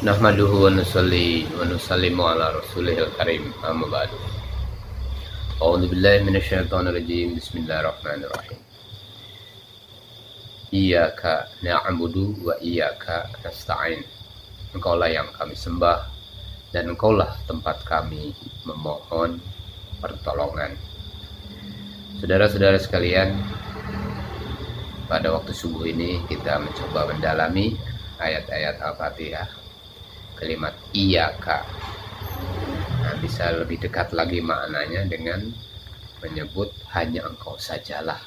Nahmaduhu wa nusalli wa nusallimu ala rasulihil karim, amma ba'du. A'udzu billahi minasyaitonir rajim. Bismillahirrahmanirrahim. Iyyaka na'budu wa iyyaka nasta'in. Engkaulah yang kami sembah dan engkaulah tempat kami memohon pertolongan. Saudara-saudara sekalian, pada waktu subuh ini kita mencoba mendalami ayat-ayat Al-Fatihah, kalimat iyyaka. Nah, bisa lebih dekat lagi maknanya dengan menyebut hanya engkau sajalah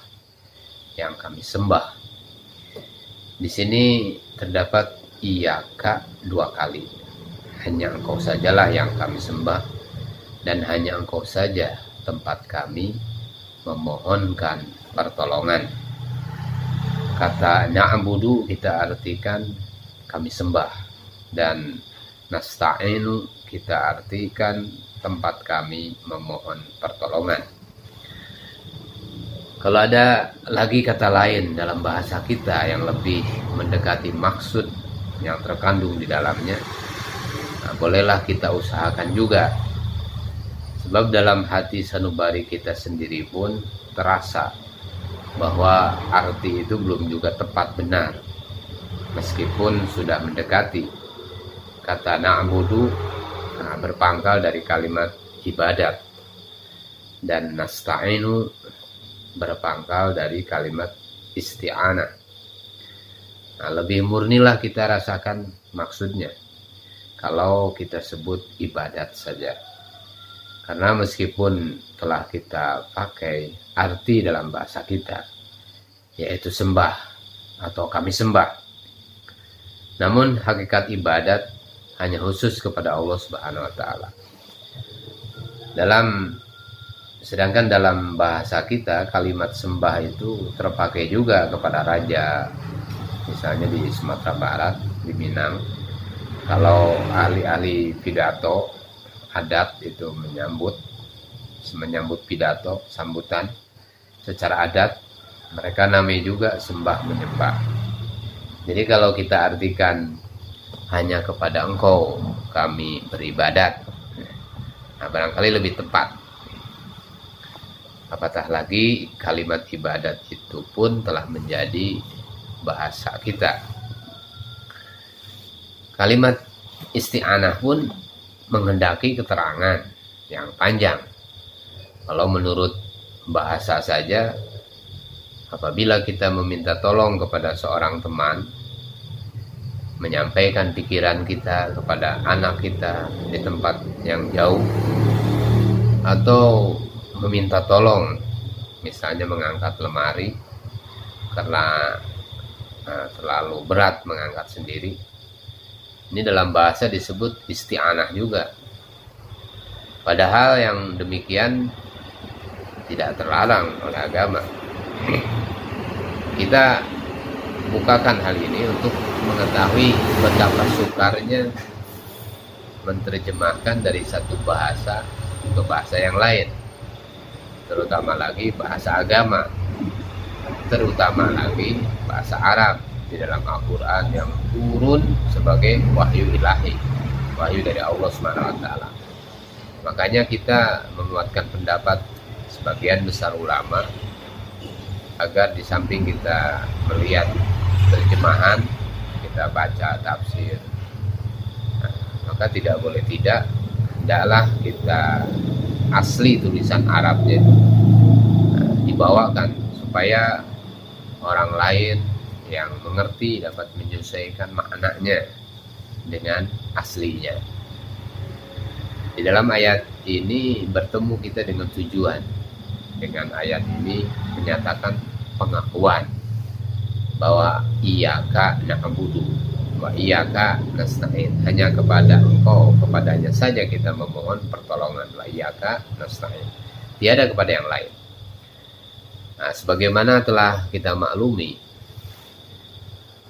yang kami sembah. Di sini terdapat iyyaka dua kali. Hanya engkau sajalah yang kami sembah dan hanya engkau saja tempat kami memohonkan pertolongan. Kata na'budu kita artikan kami sembah, dan nasta'inu kita artikan tempat kami memohon pertolongan. Kalau ada lagi kata lain dalam bahasa kita yang lebih mendekati maksud yang terkandung di dalamnya, nah, bolehlah kita usahakan juga. Sebab dalam hati sanubari kita sendiri pun terasa bahwa arti itu belum juga tepat benar, meskipun sudah mendekati. Kata na'budu berpangkal dari kalimat ibadat, dan nasta'inu berpangkal dari kalimat isti'anah. Nah, lebih murnilah kita rasakan maksudnya kalau kita sebut ibadat saja, karena meskipun telah kita pakai arti dalam bahasa kita, yaitu sembah atau kami sembah, namun hakikat ibadat hanya khusus kepada Allah Subhanahu wa Ta'ala. Sedangkan dalam bahasa kita kalimat sembah itu terpakai juga kepada raja, misalnya di Sumatera Barat, di Minang. Kalau ahli-ahli pidato adat itu menyambut pidato sambutan secara adat, mereka namanya juga sembah menyembah. Jadi kalau kita artikan hanya kepada engkau kami beribadat, nah barangkali lebih tepat. Apatah lagi kalimat ibadat itu pun telah menjadi bahasa kita. Kalimat isti'anah pun menghendaki keterangan yang panjang. Kalau menurut bahasa saja, apabila kita meminta tolong kepada seorang teman, menyampaikan pikiran kita kepada anak kita di tempat yang jauh, atau meminta tolong misalnya mengangkat lemari karena terlalu berat mengangkat sendiri, ini dalam bahasa disebut isti'anah juga. Padahal yang demikian tidak terlarang oleh agama. Kita bukakan hal ini untuk mengetahui betapa sukarnya menerjemahkan dari satu bahasa ke bahasa yang lain, terutama lagi bahasa agama, terutama lagi bahasa Arab di dalam Al-Quran yang turun sebagai wahyu ilahi, wahyu dari Allah SWT. Makanya kita menguatkan pendapat sebagian besar ulama agar di samping kita melihat terjemahan, kita baca tafsir, maka tidak boleh tidak, hendaklah kita asli tulisan Arabnya dibawakan supaya orang lain yang mengerti dapat menyesuaikan maknanya dengan aslinya. Di dalam ayat ini bertemu kita dengan tujuan. Dengan ayat ini menyatakan pengakuan bahwa iyyaka na'budu wa iyyaka nasta'in. Hanya kepada engkau, kepadanya saja kita memohon pertolongan. Wa iyyaka nasta'in. Tiada kepada yang lain. Nah, sebagaimana telah kita maklumi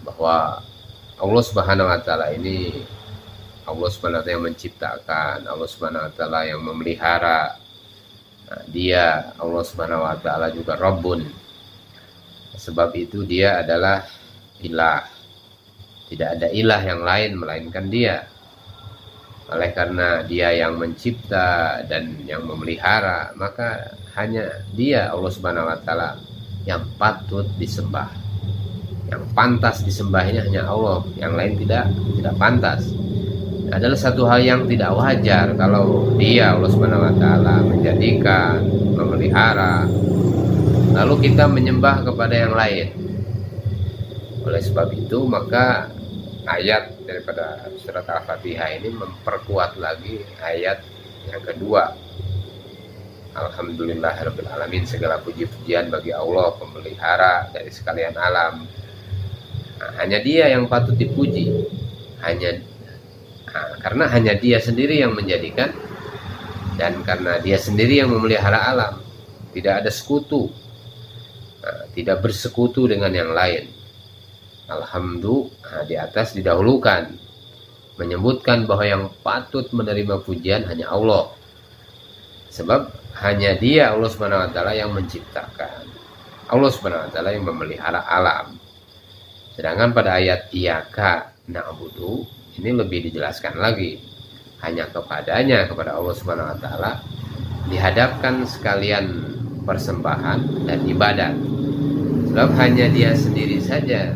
bahwa Allah Subhanahu wa Ta'ala ini Allah Subhanahu wa Ta'ala yang menciptakan, Allah Subhanahu wa Ta'ala yang memelihara. Nah, dia Allah Subhanahu wa Ta'ala juga Rabbun. Sebab itu dia adalah ilah. Tidak ada ilah yang lain melainkan dia. Oleh karena dia yang mencipta dan yang memelihara, maka hanya dia Allah Subhanahu wa taala yang patut disembah. Yang pantas disembah ini hanya Allah, yang lain tidak pantas. Adalah satu hal yang tidak wajar kalau dia Allah Subhanahu wa taala menjadikan, memelihara, lalu kita menyembah kepada yang lain. Oleh sebab itu maka ayat daripada surat Al-Fatihah ini memperkuat lagi ayat yang kedua. Alhamdulillahirabbil alamin, segala puji-pujian bagi Allah pemelihara dari sekalian alam. Nah, hanya dia yang patut dipuji. Karena hanya dia sendiri yang menjadikan dan karena dia sendiri yang memelihara alam. Tidak ada sekutu. Tidak bersekutu dengan yang lain. Alhamdulillah, di atas didahulukan menyebutkan bahwa yang patut menerima pujian hanya Allah, sebab hanya dia Allah Subhanahu wa taala yang menciptakan, Allah Subhanahu wa taala yang memelihara alam. Sedangkan pada ayat iyyaka na'budu ini lebih dijelaskan lagi, hanya kepadanya, kepada Allah Subhanahu wa taala dihadapkan sekalian persembahan dan ibadat, sebab hanya dia sendiri saja,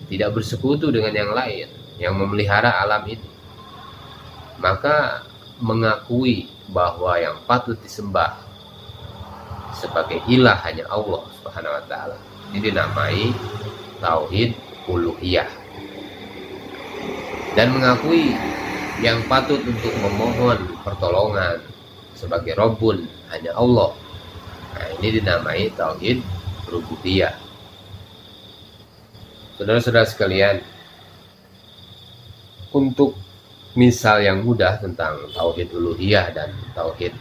tidak bersekutu dengan yang lain yang memelihara alam ini. Maka mengakui bahwa yang patut disembah sebagai ilah hanya Allah Subhanahu wa taala. Ini dinamai tauhid uluhiyah. Dan mengakui yang patut untuk memohon pertolongan sebagai Rabbun hanya Allah. Nah, ini dinamai tauhid rububiyah. Saudara-saudara sekalian, untuk misal yang mudah tentang tauhid uluhiyah dan tauhid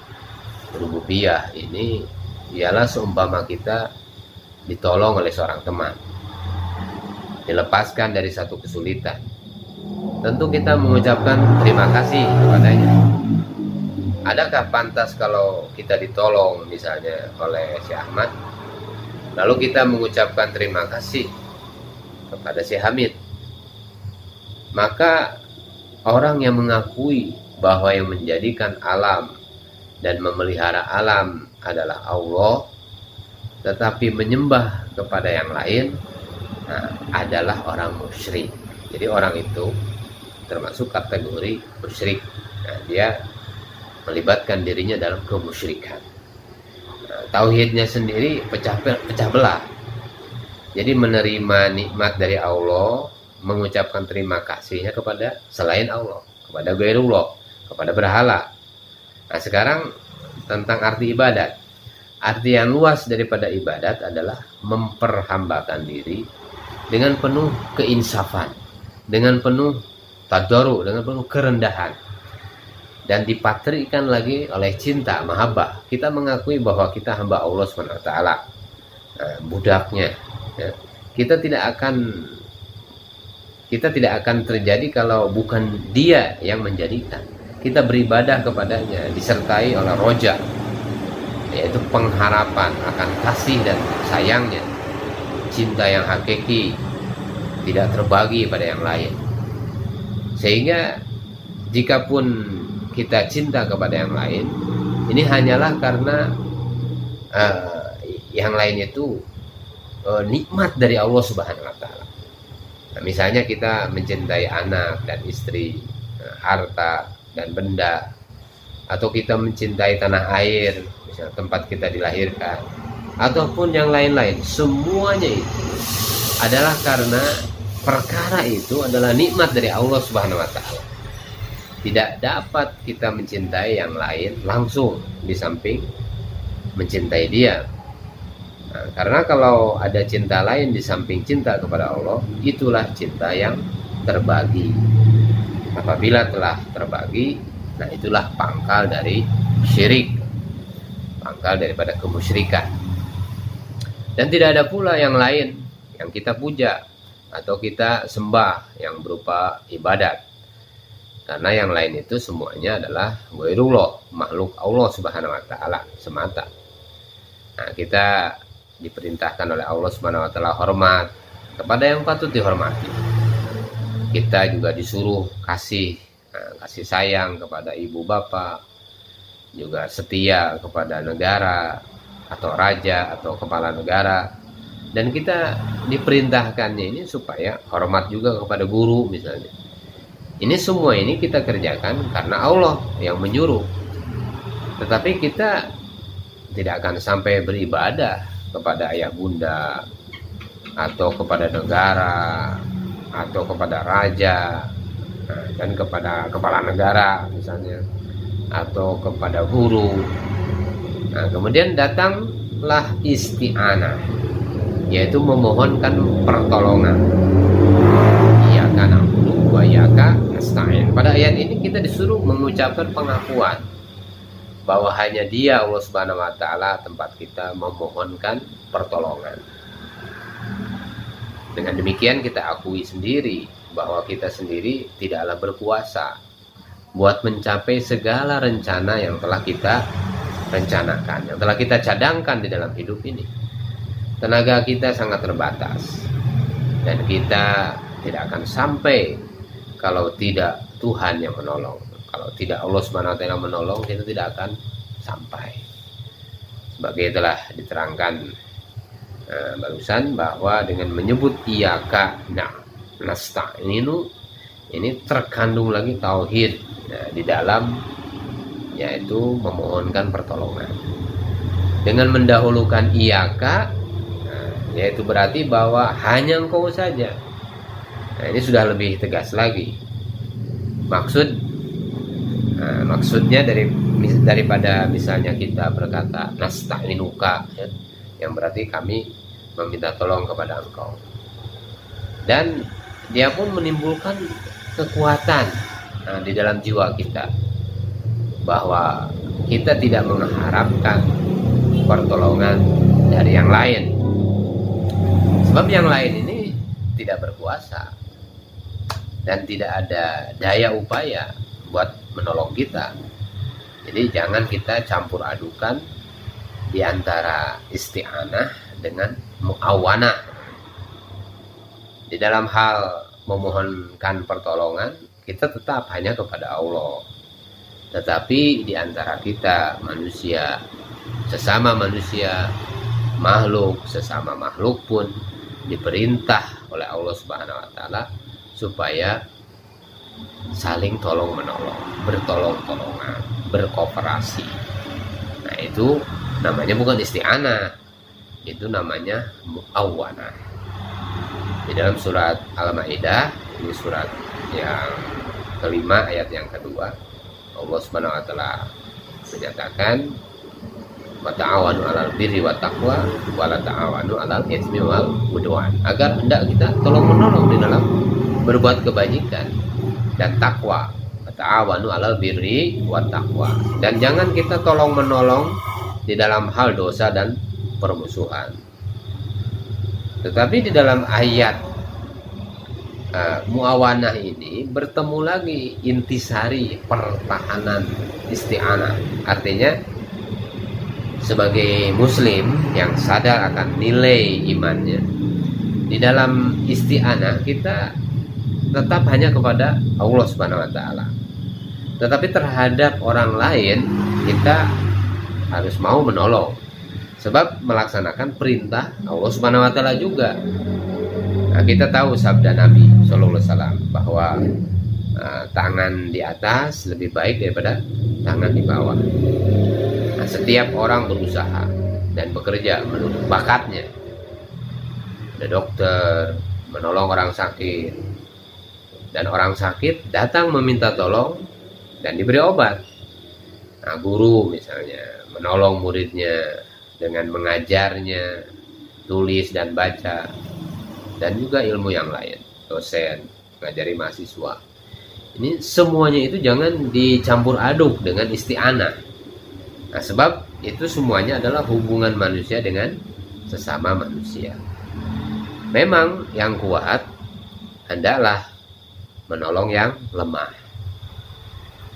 rububiyah ini ialah seumpama kita ditolong oleh seorang teman, dilepaskan dari satu kesulitan. Tentu kita mengucapkan terima kasih kepadanya. Adakah pantas kalau kita ditolong misalnya oleh Syekh Ahmad, lalu kita mengucapkan terima kasih kepada Syekh Hamid? Maka orang yang mengakui bahwa yang menjadikan alam dan memelihara alam adalah Allah, tetapi menyembah kepada yang lain, adalah orang musyrik. Jadi orang itu termasuk kategori musyrik. Dia melibatkan dirinya dalam kemusyrikan. Tauhidnya sendiri pecah belah. Jadi menerima nikmat dari Allah, mengucapkan terima kasihnya kepada selain Allah, kepada Ghairullah, kepada berhala. Nah, sekarang tentang arti ibadat. Arti yang luas daripada ibadat adalah memperhambakan diri dengan penuh keinsafan, dengan penuh tadarru, dengan penuh kerendahan. Dan dipatrikan lagi oleh cinta, mahabbah. Kita mengakui bahwa kita hamba Allah SWT, budaknya. Ya. Kita tidak akan terjadi kalau bukan dia yang menjadikan. Kita beribadah kepadanya disertai oleh roja, yaitu pengharapan akan kasih dan sayangnya, cinta yang hakiki, tidak terbagi pada yang lain. Sehingga jikapun kita cinta kepada yang lain, ini hanyalah karena yang lain itu nikmat dari Allah Subhanahu wa taala. Nah, misalnya kita mencintai anak dan istri, harta dan benda, atau kita mencintai tanah air, misalnya tempat kita dilahirkan, ataupun yang lain-lain, semuanya itu adalah karena perkara itu adalah nikmat dari Allah Subhanahu wa taala. Tidak dapat kita mencintai yang lain langsung di samping mencintai dia. Nah, karena kalau ada cinta lain di samping cinta kepada Allah, itulah cinta yang terbagi. Apabila telah terbagi, nah itulah pangkal dari syirik, pangkal daripada kemusyrikan. Dan tidak ada pula yang lain yang kita puja atau kita sembah yang berupa ibadat. Karena yang lain itu semuanya adalah ghairullah, makhluk Allah Subhanahu wa taala semata. Nah, kita diperintahkan oleh Allah Subhanahu wa taala hormat kepada yang patut dihormati. Kita juga disuruh kasih kasih sayang kepada ibu bapak, juga setia kepada negara atau raja atau kepala negara. Dan kita diperintahkannya ini supaya hormat juga kepada guru misalnya. Ini semua ini kita kerjakan karena Allah yang menyuruh. Tetapi kita tidak akan sampai beribadah kepada ayah bunda atau kepada negara atau kepada raja dan kepada kepala negara misalnya, atau kepada guru. Kemudian datanglah isti'anah, yaitu memohonkan pertolongan. Iyyaka na'budu wa iyyaka nasta'in. Pada ayat ini kita disuruh mengucapkan pengakuan bahwa hanya Dia, Allah Subhanahu wa taala, tempat kita memohonkan pertolongan. Dengan demikian kita akui sendiri bahwa kita sendiri tidaklah berkuasa buat mencapai segala rencana yang telah kita rencanakan, yang telah kita cadangkan di dalam hidup ini. Tenaga kita sangat terbatas dan kita tidak akan sampai kalau tidak Tuhan yang menolong. Kalau tidak Allah Subhanahu wa taala menolong, kita tidak akan sampai. Sebagai telah diterangkan barusan, bahwa dengan menyebut iyyaka nasta'inu, ini terkandung lagi tauhid di dalam, yaitu memohonkan pertolongan. Dengan mendahulukan iyyaka, yaitu berarti bahwa hanya Engkau saja. Ini sudah lebih tegas lagi. Maksudnya daripada misalnya kita berkata nasta'inuka, ya, yang berarti kami meminta tolong kepada Engkau. Dan dia pun menimbulkan kekuatan di dalam jiwa kita, bahwa kita tidak mengharapkan pertolongan dari yang lain, sebab yang lain ini tidak berkuasa dan tidak ada daya upaya buat menolong kita. Jadi jangan kita campur adukan di antara isti'anah dengan mu'awanah. Di dalam hal memohonkan pertolongan, kita tetap hanya kepada Allah. Tetapi di antara kita manusia, sesama manusia, makhluk sesama makhluk pun diperintah oleh Allah Subhanahu wa taala supaya saling tolong menolong, bertolong-tolongan, berkooperasi. Nah, itu namanya bukan isti'anah, itu namanya mu'awanah. Di dalam surat Al-Maidah, ini surat yang kelima ayat yang kedua, Allah Subhanahu wa taala menyatakan wa ta'awanu 'alal birri wat taqwa wa la ta'awanu 'alal itsmi wal 'udwan, agar hendak kita tolong menolong di dalam berbuat kebajikan dan takwa. Ta'awanu 'alal birri wat taqwa, dan jangan kita tolong menolong di dalam hal dosa dan permusuhan. Tetapi di dalam ayat muawanah ini bertemu lagi intisari, pertahanan isti'anah. Artinya sebagai muslim yang sadar akan nilai imannya, di dalam isti'anah kita tetap hanya kepada Allah Subhanahu wa taala. Tetapi terhadap orang lain kita harus mau menolong, sebab melaksanakan perintah Allah Subhanahu wa taala juga. Nah, kita tahu sabda Nabi sallallahu alaihi wasallam bahwa tangan di atas lebih baik daripada tangan di bawah. Nah, setiap orang berusaha dan bekerja menurut bakatnya. Ada dokter menolong orang sakit, dan orang sakit datang meminta tolong dan diberi obat. Nah, guru misalnya menolong muridnya dengan mengajarnya tulis dan baca, dan juga ilmu yang lain, dosen mengajari mahasiswa. Ini semuanya itu jangan dicampur aduk dengan isti'anah. Nah, sebab itu semuanya adalah hubungan manusia dengan sesama manusia. Memang yang kuat hendaklah menolong yang lemah,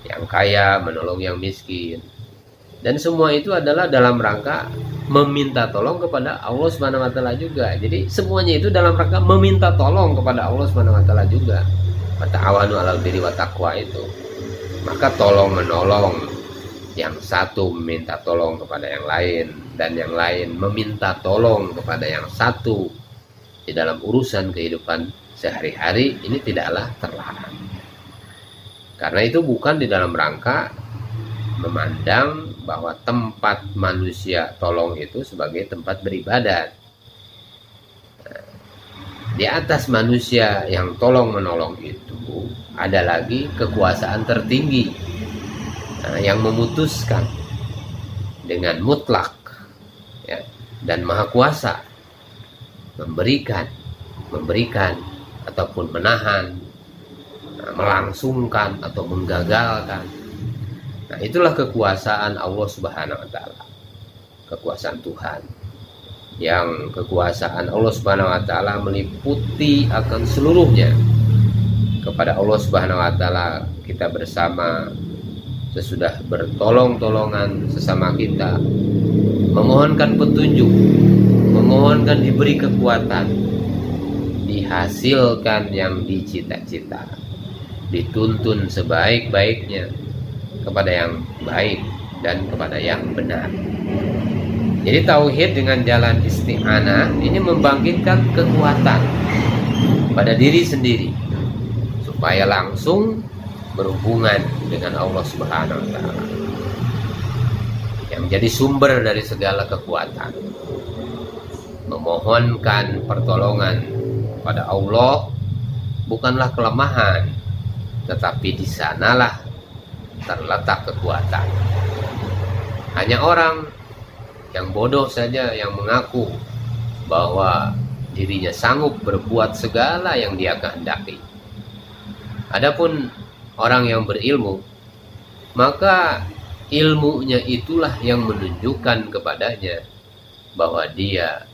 yang kaya menolong yang miskin, dan semua itu adalah dalam rangka meminta tolong kepada Allah Subhanahu wa taala juga. Jadi semuanya itu dalam rangka meminta tolong kepada Allah Subhanahu wa taala juga. ta'awanu 'alal birri wat taqwa itu, maka tolong menolong, yang satu meminta tolong kepada yang lain dan yang lain meminta tolong kepada yang satu di dalam urusan kehidupan sehari-hari, ini tidaklah terlarang. Karena itu bukan di dalam rangka memandang bahwa tempat manusia tolong itu sebagai tempat beribadat. Di atas manusia yang tolong menolong itu ada lagi kekuasaan tertinggi yang memutuskan dengan mutlak, ya, dan maha kuasa memberikan ataupun menahan, melangsungkan atau menggagalkan. Nah, itulah kekuasaan Allah Subhanahu wa taala. Kekuasaan Tuhan. Yang kekuasaan Allah Subhanahu wa taala meliputi akan seluruhnya. Kepada Allah Subhanahu wa taala kita bersama sesudah bertolong-tolongan sesama kita, memohonkan petunjuk, memohonkan diberi kekuatan, dihasilkan yang dicita-cita, dituntun sebaik-baiknya kepada yang baik dan kepada yang benar. Jadi tauhid dengan jalan isti'anah ini membangkitkan kekuatan pada diri sendiri supaya langsung berhubungan dengan Allah Subhanahu wa taala yang menjadi sumber dari segala kekuatan. Memohonkan pertolongan pada Allah bukanlah kelemahan, tetapi di sanalah terletak kekuatan. Hanya orang yang bodoh saja yang mengaku bahwa dirinya sanggup berbuat segala yang dia kehendaki. Adapun orang yang berilmu, maka ilmunya itulah yang menunjukkan kepadanya bahwa dia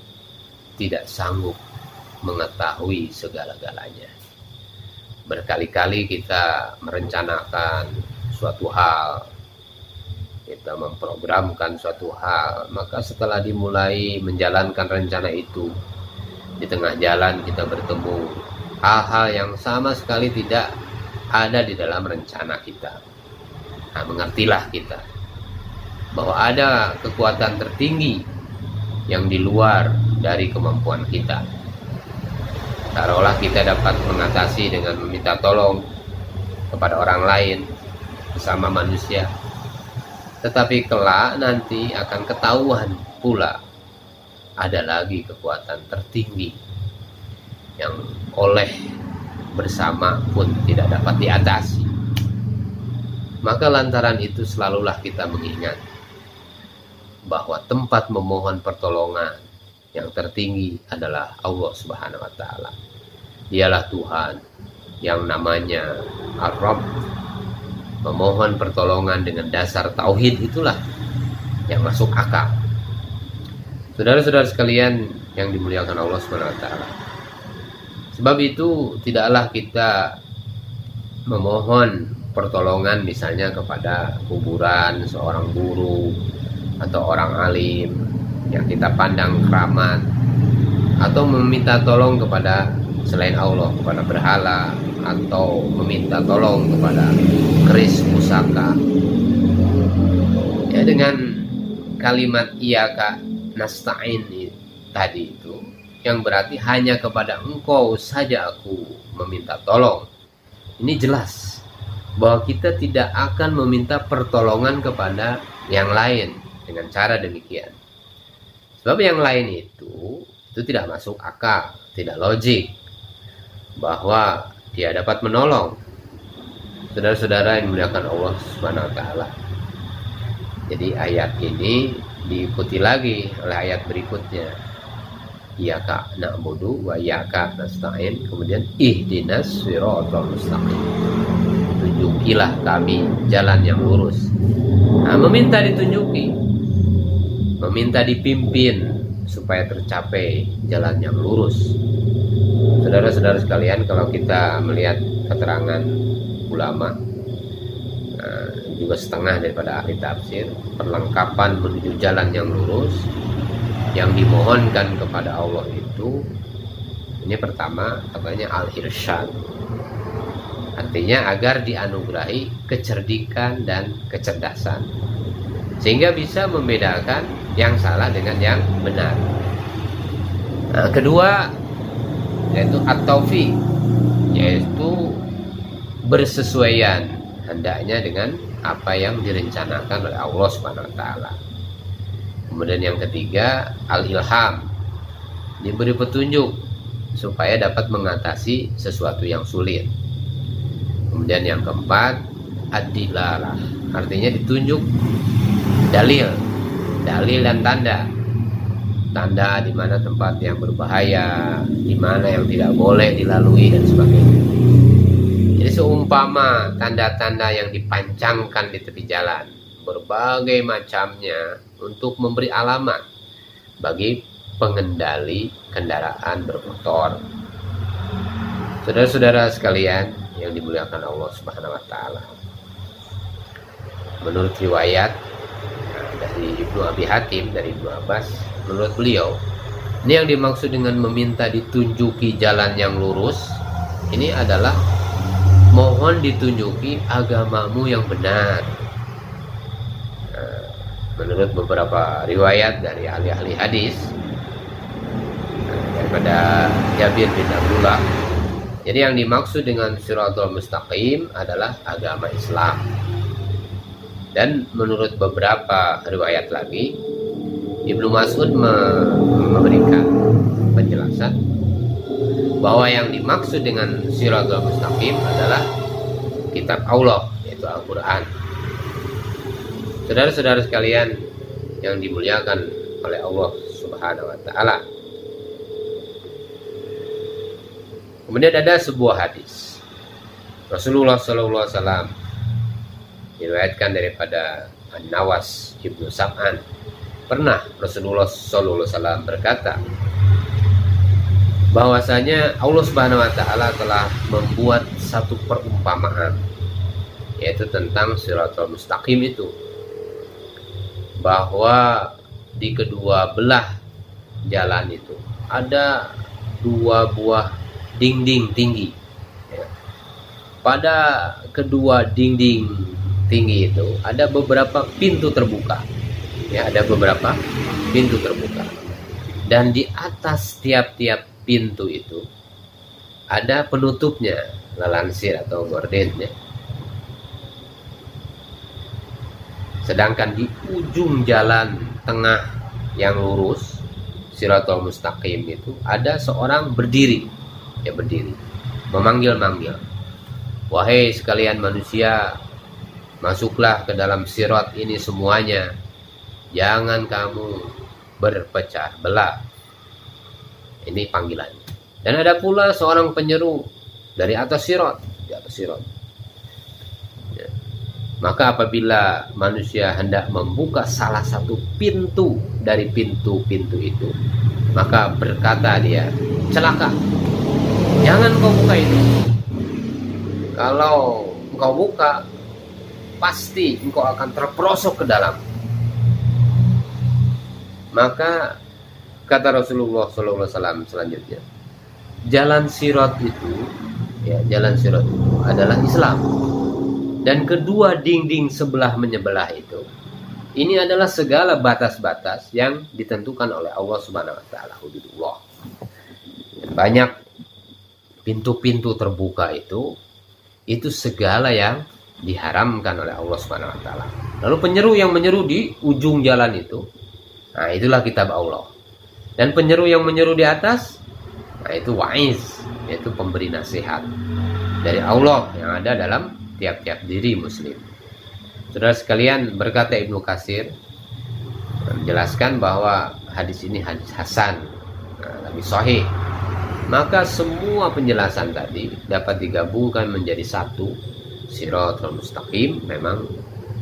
tidak sanggup mengetahui segala-galanya. Berkali-kali kita merencanakan suatu hal, kita memprogramkan suatu hal, maka setelah dimulai menjalankan rencana itu, di tengah jalan kita bertemu hal-hal yang sama sekali tidak ada di dalam rencana kita. Nah, mengertilah kita bahwa ada kekuatan tertinggi yang di luar dari kemampuan kita. Taruhlah kita dapat mengatasi dengan meminta tolong kepada orang lain bersama manusia, tetapi kelak nanti akan ketahuan pula ada lagi kekuatan tertinggi yang oleh bersama pun tidak dapat diatasi. Maka lantaran itu selalulah kita mengingat bahwa tempat memohon pertolongan yang tertinggi adalah Allah Subhanahu wa taala. Dialah Tuhan yang namanya Ar-Rabb. Memohon pertolongan dengan dasar tauhid itulah yang masuk akal. Saudara-saudara sekalian yang dimuliakan Allah Subhanahu wa taala. Sebab itu tidaklah kita memohon pertolongan misalnya kepada kuburan seorang guru atau orang alim yang kita pandang keramat, atau meminta tolong kepada selain Allah, kepada berhala, atau meminta tolong kepada keris pusaka. Ya, dengan kalimat iyyaka nasta'in tadi itu, yang berarti hanya kepada engkau saja aku meminta tolong. Ini jelas bahwa kita tidak akan meminta pertolongan kepada yang lain dengan cara demikian. Sebab yang lain itu tidak masuk akal, tidak logik bahwa dia dapat menolong. Saudara-saudara yang dimuliakan Allah Subhanahu wa taala. Jadi ayat ini diikuti lagi oleh ayat berikutnya. Iyyaka na'budu wa iyyaka nasta'in. Kemudian ihdinas shiratal mustaqim. Tunjukilah kami jalan yang lurus. Nah, meminta ditunjuki, meminta dipimpin supaya tercapai jalan yang lurus. Saudara-saudara sekalian, kalau kita melihat keterangan ulama, juga setengah daripada ahli tafsir, perlengkapan menuju jalan yang lurus yang dimohonkan kepada Allah itu, ini pertama katanya al-irsyad, Artinya agar dianugerahi kecerdikan dan kecerdasan, sehingga bisa membedakan yang salah dengan yang benar. Nah, kedua yaitu at-taufiq, yaitu bersesuaian hendaknya dengan apa yang direncanakan oleh Allah Subhanahu wa taala. Kemudian yang ketiga al-ilham, diberi petunjuk supaya dapat mengatasi sesuatu yang sulit. Kemudian yang keempat ad-dilalah, artinya ditunjuk dalil dan tanda di mana tempat yang berbahaya, di mana yang tidak boleh dilalui dan sebagainya. Jadi seumpama tanda-tanda yang dipancangkan di tepi jalan berbagai macamnya untuk memberi alamat bagi pengendali kendaraan bermotor. Saudara-saudara sekalian yang dimuliakan Allah Subhanahu wa taala. Menurut riwayat dari Ibnu Abi Hatim, dari Ibnu Abbas, menurut beliau, ini yang dimaksud dengan meminta ditunjuki jalan yang lurus, ini adalah mohon ditunjuki agamamu yang benar. Menurut beberapa riwayat dari ahli-ahli hadis, daripada Jabir bin Abdullah, jadi yang dimaksud dengan Shiratal Mustaqim adalah agama Islam. Dan menurut beberapa riwayat lagi, Ibnu Mas'ud memberikan penjelasan bahwa yang dimaksud dengan Shiratal Mustaqim adalah kitab Allah, yaitu Al-Quran. Saudara-saudara sekalian yang dimuliakan oleh Allah Subhanahu wa taala. Kemudian ada sebuah hadis Rasulullah SAW, diriwayatkan daripada An-Nawas Ibnu Sam'an. Pernah Rasulullah SAW berkata bahwasanya Allah Subhanahu wa taala telah membuat satu perumpamaan, yaitu tentang Shiratal Mustaqim itu, bahwa di kedua belah jalan itu ada dua buah dinding tinggi. Pada kedua dinding tinggi itu ada beberapa pintu terbuka. Ada beberapa pintu terbuka. Dan di atas tiap-tiap pintu itu ada penutupnya, lalansir atau gordennya. Sedangkan di ujung jalan tengah yang lurus, Shiratal Mustaqim itu, ada seorang berdiri, memanggil-manggil, wahai sekalian manusia, masuklah ke dalam sirat ini semuanya, jangan kamu berpecah belah. Ini panggilan. Dan ada pula seorang penyeru dari atas sirat, di atas sirat. Maka apabila manusia hendak membuka salah satu pintu dari pintu-pintu itu, maka berkata dia, celaka, jangan kau buka itu. Kalau engkau buka, pasti engkau akan terperosok ke dalam. Maka kata Rasulullah SAW selanjutnya, jalan sirat itu adalah Islam. Dan kedua dinding sebelah menyebelah itu, ini adalah segala batas-batas yang ditentukan oleh Allah Subhanahu wa taala, hududullah. Banyak pintu-pintu terbuka itu segala yang diharamkan oleh Allah Subhanahu wa taala. Lalu penyeru yang menyeru di ujung jalan itu, nah itulah kitab Allah. Dan penyeru yang menyeru di atas, nah itu wa'iz, yaitu pemberi nasihat dari Allah yang ada dalam tiap-tiap diri muslim. Saudara sekalian, berkata Ibnu Katsir menjelaskan bahwa hadis ini hadis hasan, hadis sahih. Maka semua penjelasan tadi dapat digabungkan menjadi satu. Shiratal Mustaqim memang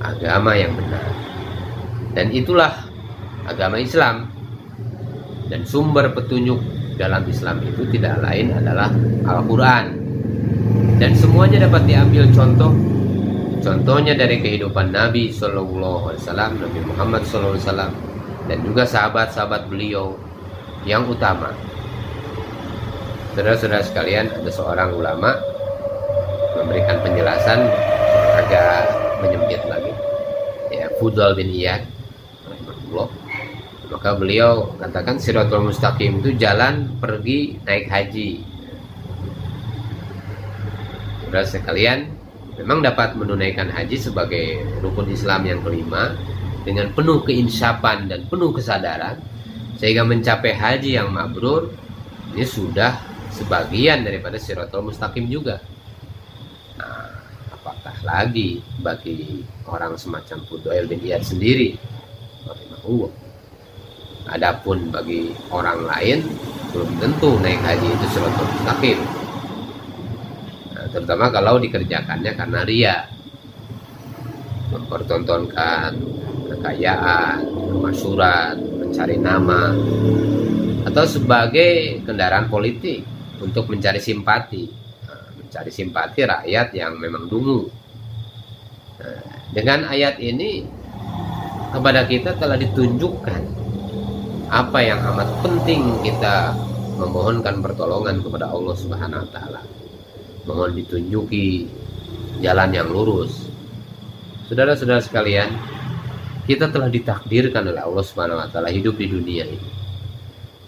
agama yang benar. Dan itulah agama Islam. Dan sumber petunjuk dalam Islam itu tidak lain adalah Al-Quran. Dan semuanya dapat diambil contohnya dari kehidupan Nabi SAW, Nabi Muhammad SAW, dan juga sahabat-sahabat beliau yang utama. Saudara-saudara sekalian, ada seorang ulama memberikan penjelasan agak menyempit lagi. Ya, Fudail bin Iyad rahimahullah, maka beliau katakan Shirathul Mustaqim itu jalan pergi naik haji. Saudara sekalian, memang dapat menunaikan haji sebagai rukun Islam yang kelima dengan penuh keinsapan dan penuh kesadaran, sehingga mencapai haji yang mabrur ini sudah sebagian daripada Shirathul Mustaqim juga. Nah, apakah lagi bagi orang semacam Fudail bin Iyad sendiri? Adapun bagi orang lain belum tentu naik haji itu Shirathul Mustaqim. Nah, terutama kalau dikerjakannya karena ria, mempertontonkan kekayaan, kemasyhuran, mencari nama, atau sebagai kendaraan politik untuk mencari simpati, mencari simpati rakyat yang memang dungu. Nah, dengan ayat ini kepada kita telah ditunjukkan apa yang amat penting kita memohonkan pertolongan kepada Allah Subhanahu wa taala. Mohon ditunjuki jalan yang lurus. Saudara-saudara sekalian, kita telah ditakdirkan oleh Allah Subhanahu wa taala hidup di dunia ini.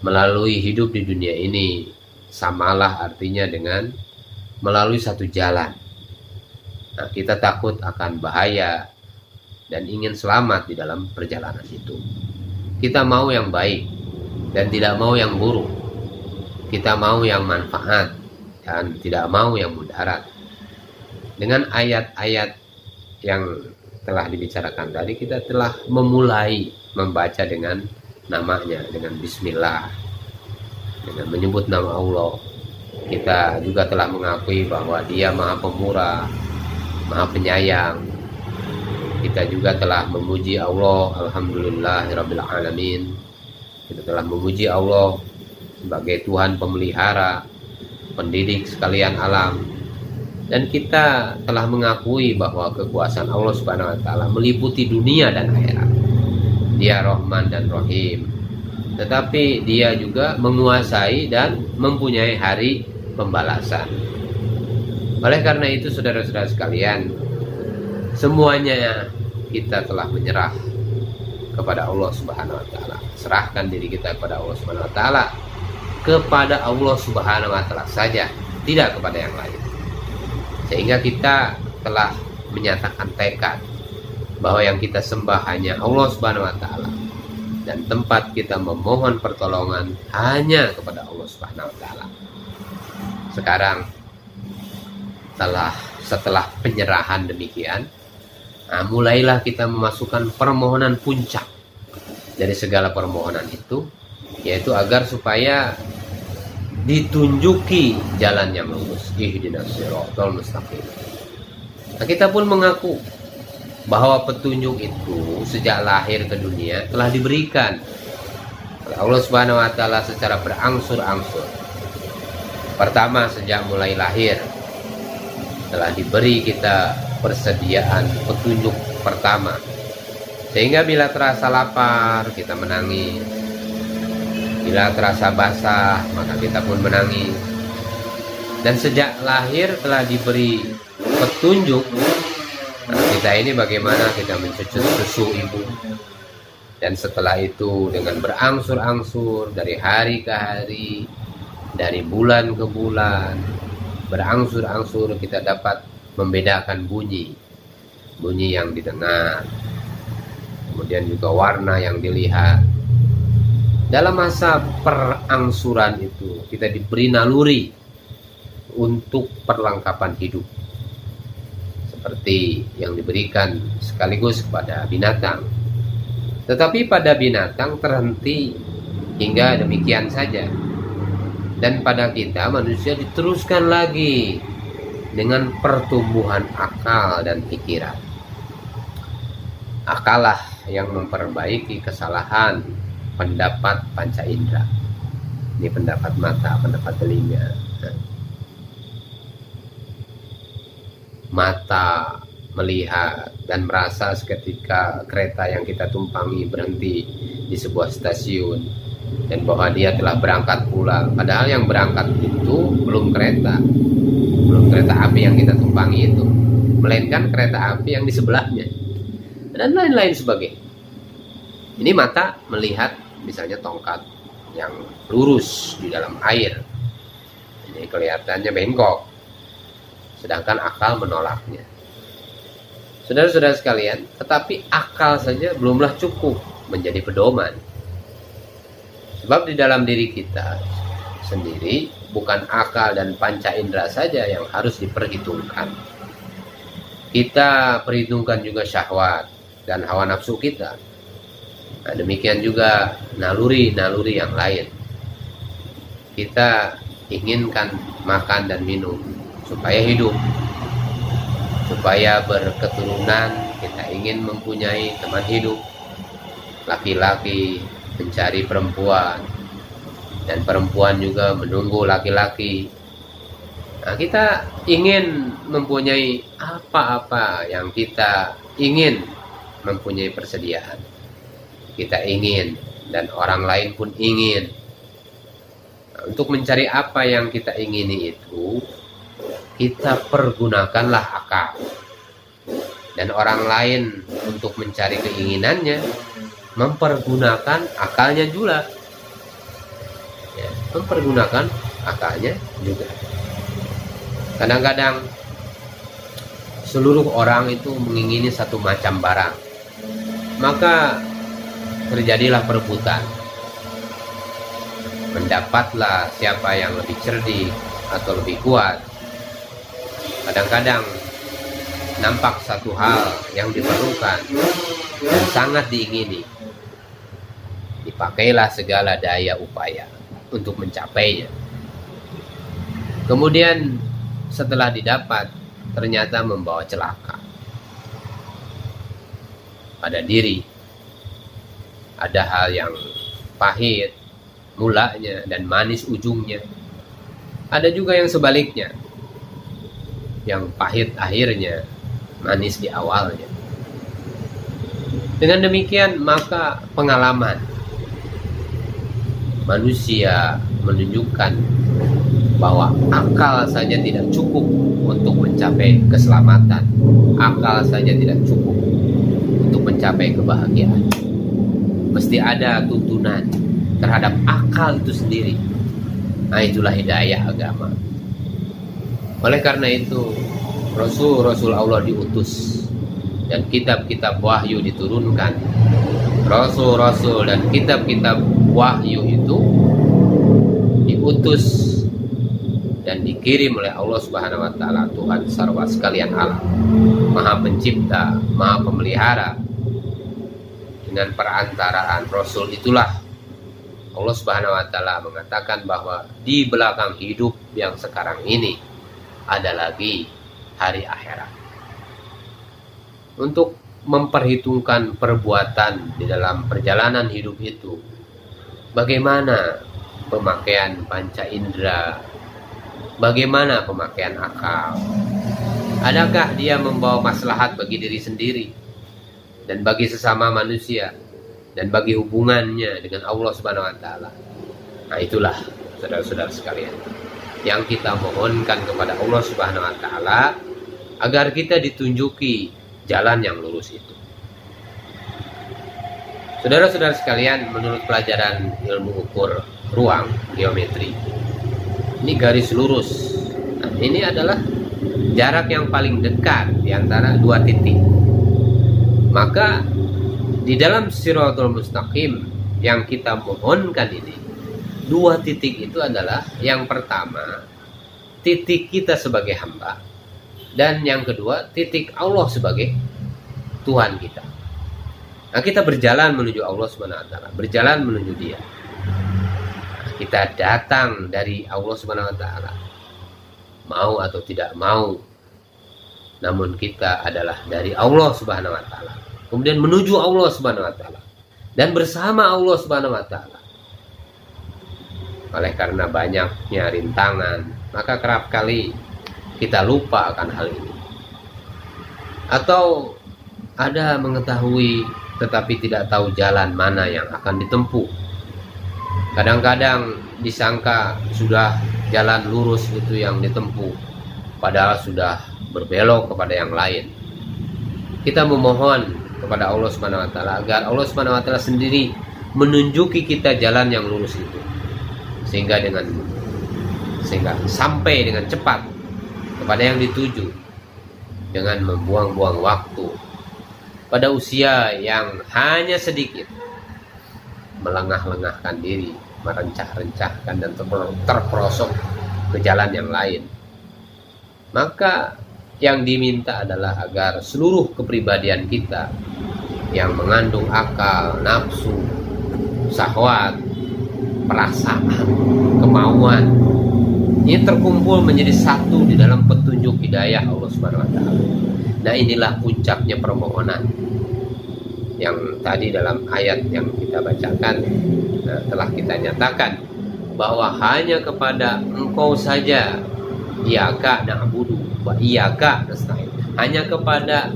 Melalui hidup di dunia ini samalah artinya dengan melalui satu jalan. Nah, kita takut akan bahaya dan ingin selamat di dalam perjalanan itu. Kita mau yang baik dan tidak mau yang buruk. Kita mau yang manfaat dan tidak mau yang mudarat. Dengan ayat-ayat yang telah dibicarakan tadi, kita telah memulai membaca dengan namanya, dengan bismillah, dengan menyebut nama Allah. Kita juga telah mengakui bahwa Dia Maha Pemurah, Maha Penyayang. Kita juga telah memuji Allah, alhamdulillahirabbil alamin. Kita telah memuji Allah sebagai Tuhan pemelihara, pendidik sekalian alam. Dan kita telah mengakui bahwa kekuasaan Allah Subhanahu wa taala meliputi dunia dan akhirat. Dia Rahman dan Rahim, tetapi Dia juga menguasai dan mempunyai hari pembalasan. Oleh karena itu, saudara-saudara sekalian, semuanya kita telah menyerah kepada Allah Subhanahu wa taala. Serahkan diri kita kepada Allah Subhanahu wa taala, kepada Allah Subhanahu wa taala saja, tidak kepada yang lain. Sehingga kita telah menyatakan tekad bahwa yang kita sembah hanya Allah Subhanahu wa taala, dan tempat kita memohon pertolongan hanya kepada Allah Subhanahu wa taala. Sekarang setelah penyerahan demikian, nah, mulailah kita memasukkan permohonan puncak dari segala permohonan itu, yaitu agar supaya ditunjuki jalan yang lurus, ihdinas shiratal mustaqim. Nah, kita pun mengaku bahwa petunjuk itu sejak lahir ke dunia telah diberikan oleh Allah Subhanahu wa taala secara berangsur-angsur. Pertama, sejak mulai lahir telah diberi kita persediaan petunjuk pertama, sehingga bila terasa lapar kita menangis, bila terasa basah maka kita pun menangis. Dan sejak lahir telah diberi petunjuk. Nah, kita ini bagaimana kita mencuci susu ibu, dan setelah itu dengan berangsur-angsur dari hari ke hari, dari bulan ke bulan, berangsur-angsur kita dapat membedakan bunyi yang didengar, kemudian juga warna yang dilihat. Dalam masa perangsuran itu kita diberi naluri untuk perlengkapan hidup, seperti yang diberikan sekaligus kepada binatang. Tetapi pada binatang terhenti hingga demikian saja. Dan pada kita manusia diteruskan lagi dengan pertumbuhan akal dan pikiran. Akallah yang memperbaiki kesalahan pendapat panca indera. Ini pendapat mata, pendapat telinga. Mata melihat dan merasa seketika kereta yang kita tumpangi berhenti di sebuah stasiun, dan bahwa dia telah berangkat pulang. Padahal yang berangkat itu belum kereta, belum kereta api yang kita tumpangi itu, melainkan kereta api yang di sebelahnya dan lain-lain sebagainya. Ini mata melihat misalnya tongkat yang lurus di dalam air, ini kelihatannya bengkok, sedangkan akal menolaknya. Saudara-saudara sekalian, tetapi akal saja belumlah cukup menjadi pedoman. Sebab di dalam diri kita sendiri bukan akal dan panca indera saja yang harus diperhitungkan. Kita perhitungkan juga syahwat dan hawa nafsu kita. Nah, demikian juga naluri-naluri yang lain. Kita inginkan makan dan minum supaya hidup, supaya berketurunan. Kita ingin mempunyai teman hidup. Laki-laki mencari perempuan, dan perempuan juga menunggu laki-laki. Nah, kita ingin mempunyai apa-apa yang kita ingin mempunyai persediaan. Kita ingin, dan orang lain pun ingin. Nah, untuk mencari apa yang kita ingini itu, kita pergunakanlah akal. Dan orang lain untuk mencari keinginannya mempergunakan akalnya juga. Ya, mempergunakan akalnya juga. Kadang-kadang seluruh orang itu mengingini satu macam barang, maka terjadilah perebutan. Mendapatlah siapa yang lebih cerdik atau lebih kuat. Kadang-kadang nampak satu hal yang diperlukan dan sangat diingini, dipakailah segala daya upaya untuk mencapainya. Kemudian setelah didapat, ternyata membawa celaka pada diri. Ada hal yang pahit mulanya dan manis ujungnya. Ada juga yang sebaliknya, yang pahit akhirnya, manis di awalnya. Dengan demikian, maka pengalaman manusia menunjukkan bahwa akal saja tidak cukup untuk mencapai keselamatan. Akal saja tidak cukup untuk mencapai kebahagiaan. Mesti ada tuntunan terhadap akal itu sendiri. Nah, itulah hidayah agama. Oleh karena itu, Rasul-Rasul Allah diutus dan kitab-kitab wahyu diturunkan. Rasul-Rasul dan kitab-kitab wahyu itu diutus dan dikirim oleh Allah Subhanahu wa taala, Tuhan sarwa sekalian alam, Maha Pencipta, Maha Pemelihara. Dengan perantaraan Rasul itulah Allah Subhanahu wa taala mengatakan bahwa di belakang hidup yang sekarang ini ada lagi hari akhirat. Untuk memperhitungkan perbuatan di dalam perjalanan hidup itu, bagaimana pemakaian panca indera, bagaimana pemakaian akal, adakah dia membawa maslahat bagi diri sendiri dan bagi sesama manusia dan bagi hubungannya dengan Allah Subhanahu wa taala. Nah, itulah saudara-saudara sekalian yang kita mohonkan kepada Allah Subhanahu wa taala agar kita ditunjuki jalan yang lurus itu. Saudara-saudara sekalian, menurut pelajaran ilmu ukur ruang geometri, ini garis lurus. Nah, ini adalah jarak yang paling dekat di antara dua titik. Maka di dalam Shirathul Mustaqim yang kita mohonkan ini, dua titik itu adalah yang pertama titik kita sebagai hamba, dan yang kedua titik Allah sebagai Tuhan kita. Nah, kita berjalan menuju Allah Subhanahu wa taala, berjalan menuju Dia. Nah, kita datang dari Allah Subhanahu wa taala, mau atau tidak mau, namun kita adalah dari Allah Subhanahu wa taala. Kemudian menuju Allah Subhanahu wa taala dan bersama Allah Subhanahu wa taala. Oleh karena banyaknya rintangan, maka kerap kali kita lupa akan hal ini. Atau ada mengetahui tetapi tidak tahu jalan mana yang akan ditempuh. Kadang-kadang disangka sudah jalan lurus itu yang ditempuh, padahal sudah berbelok kepada yang lain. Kita memohon kepada Allah Subhanahu wa taala agar Allah Subhanahu wa taala sendiri menunjuki kita jalan yang lurus itu, sehingga sampai dengan cepat kepada yang dituju, dengan membuang-buang waktu pada usia yang hanya sedikit, melengah-lengahkan diri, merencah-rencahkan dan terperosok ke jalan yang lain. Maka yang diminta adalah agar seluruh kepribadian kita yang mengandung akal, nafsu, syahwat, perasaan, kemauan, ini terkumpul menjadi satu di dalam petunjuk hidayah Allah Subhanahu wa taala. Nah, inilah puncaknya permohonan yang tadi dalam ayat yang kita bacakan telah kita nyatakan bahwa hanya kepada Engkau saja iyyaka na'budu wa iyyaka nasta'in. Hanya kepada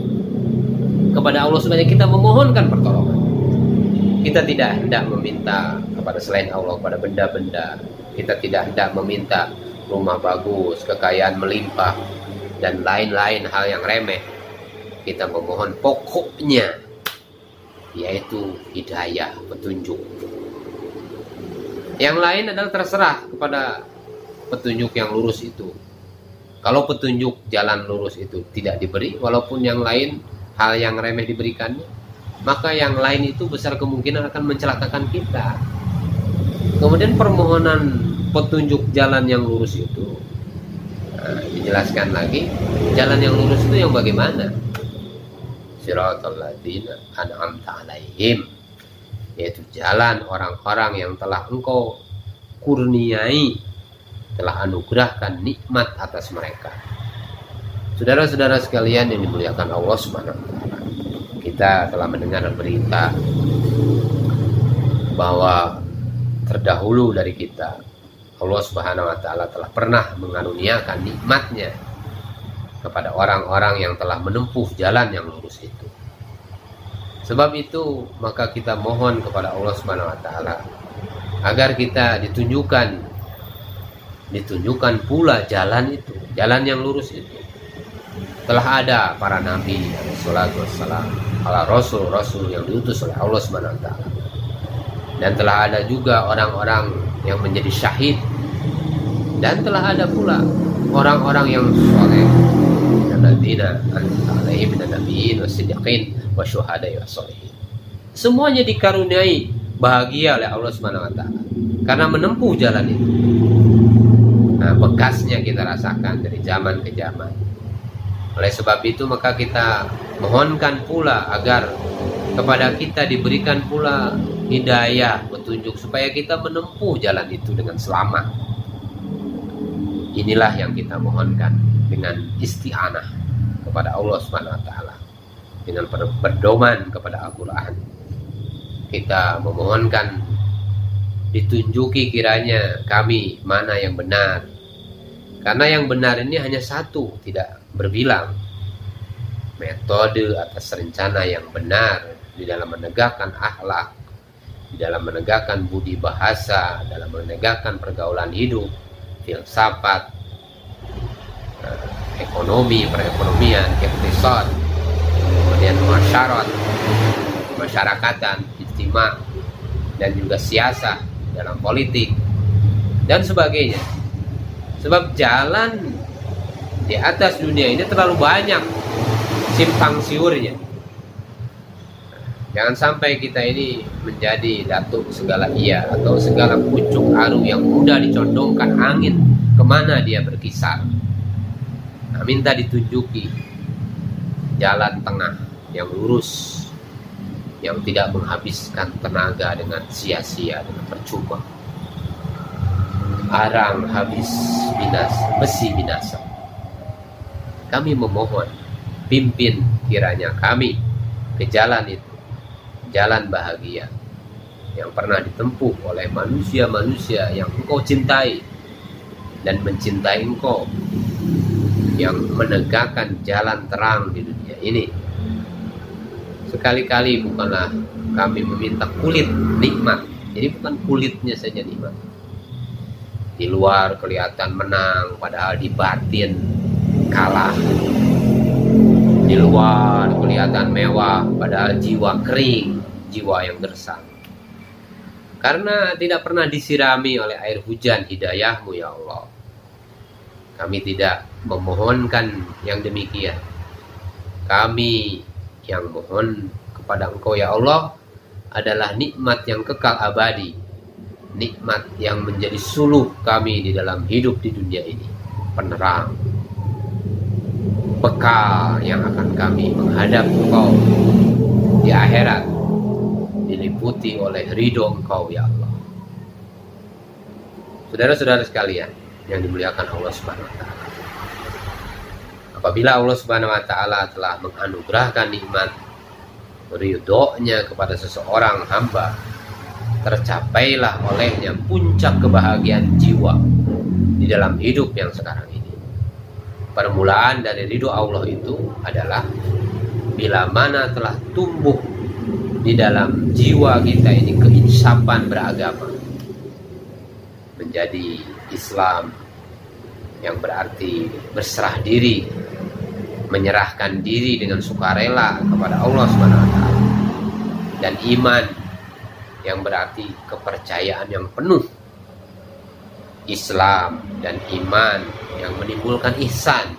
Allah Subhanahu kita memohonkan pertolongan. Kita tidak hendak meminta kepada selain Allah, kepada benda-benda. Kita tidak hendak meminta rumah bagus, kekayaan melimpah, dan lain-lain hal yang remeh. Kita memohon pokoknya, yaitu hidayah, petunjuk. Yang lain adalah terserah kepada petunjuk yang lurus itu. Kalau petunjuk jalan lurus itu tidak diberi, walaupun yang lain hal yang remeh diberikannya, maka yang lain itu besar kemungkinan akan mencelakakan kita. Kemudian permohonan petunjuk jalan yang lurus itu dijelaskan lagi, jalan yang lurus itu yang bagaimana? Siratal ladzina an'amta 'alaihim, yaitu jalan orang-orang yang telah Engkau kurniai, telah anugerahkan nikmat atas mereka. Saudara-saudara sekalian yang dimuliakan Allah Subhanahu wa taala, kita telah mendengar berita bahwa terdahulu dari kita Allah Subhanahu wa taala telah pernah mengaruniakan nikmatnya kepada orang-orang yang telah menempuh jalan yang lurus itu. Sebab itu maka kita mohon kepada Allah Subhanahu wa taala agar kita ditunjukkan pula jalan itu, jalan yang lurus itu. Telah ada para nabi alaihi salatu wassalam, para rasul-rasul yang diutus oleh Allah Subhanahu wa taala. Dan telah ada juga orang-orang yang menjadi syahid, dan telah ada pula orang-orang yang soleh, alladzina an'amta 'alaihim minan nabiyyin was-siddiqin wasyuhada'i was-sholihin. Semuanya dikaruniai bahagia oleh Allah Subhanahu wa taala karena menempuh jalan itu. Nah, bekasnya kita rasakan dari zaman ke zaman. Oleh sebab itu maka kita mohonkan pula agar kepada kita diberikan pula hidayah, petunjuk, supaya kita menempuh jalan itu dengan selamat. Inilah yang kita mohonkan dengan isti'anah kepada Allah Subhanahu wa taala, dengan berdoman kepada Al-Qur'an. Kita memohonkan ditunjuki kiranya kami mana yang benar, karena yang benar ini hanya satu, tidak berbilang. Metode atas rencana yang benar di dalam menegakkan akhlak, di dalam menegakkan budi bahasa, dalam menegakkan pergaulan hidup, filsafat, ekonomi, perekonomian, iktisad, kemudian masyarakatan, ijtima, dan juga siasah dalam politik dan sebagainya. Sebab jalan di atas dunia ini terlalu banyak simpang siurnya. Jangan sampai kita ini menjadi datuk segala iya, atau segala pucuk aru yang mudah dicondongkan angin kemana dia berkisar. Nah, minta ditunjuki jalan tengah yang lurus, yang tidak menghabiskan tenaga dengan sia-sia, dengan percuma. Arang habis binasa, besi binasa. Kami memohon, pimpin kiranya kami ke jalan itu, jalan bahagia yang pernah ditempuh oleh manusia-manusia yang Engkau cintai dan mencintai Engkau, yang menegakkan jalan terang di dunia ini. Sekali-kali bukanlah kami meminta kulit nikmat, jadi bukan kulitnya saja nikmat. Di luar kelihatan menang, padahal di batin kalah. Di luar kelihatan mewah, padahal jiwa kering, jiwa yang gersang. Karena tidak pernah disirami oleh air hujan hidayah-Mu ya Allah. Kami tidak memohonkan yang demikian. Kami yang mohon kepada Engkau ya Allah adalah nikmat yang kekal abadi, nikmat yang menjadi suluh kami di dalam hidup di dunia ini, penerang, bekal yang akan kami menghadap Engkau di akhirat, diliputi oleh ridho Engkau ya Allah. Saudara-saudara sekalian yang dimuliakan Allah Subhanahu wa taala, apabila Allah Subhanahu wa taala telah menganugerahkan nikmat ridho-Nya kepada seseorang hamba, tercapailah olehnya puncak kebahagiaan jiwa di dalam hidup yang sekarang ini. Permulaan dari ridho Allah itu adalah bila mana telah tumbuh di dalam jiwa kita ini keinsapan beragama, menjadi Islam yang berarti berserah diri, menyerahkan diri dengan sukarela kepada Allah SWT, dan iman yang berarti kepercayaan yang penuh. Islam dan iman yang menimbulkan ihsan,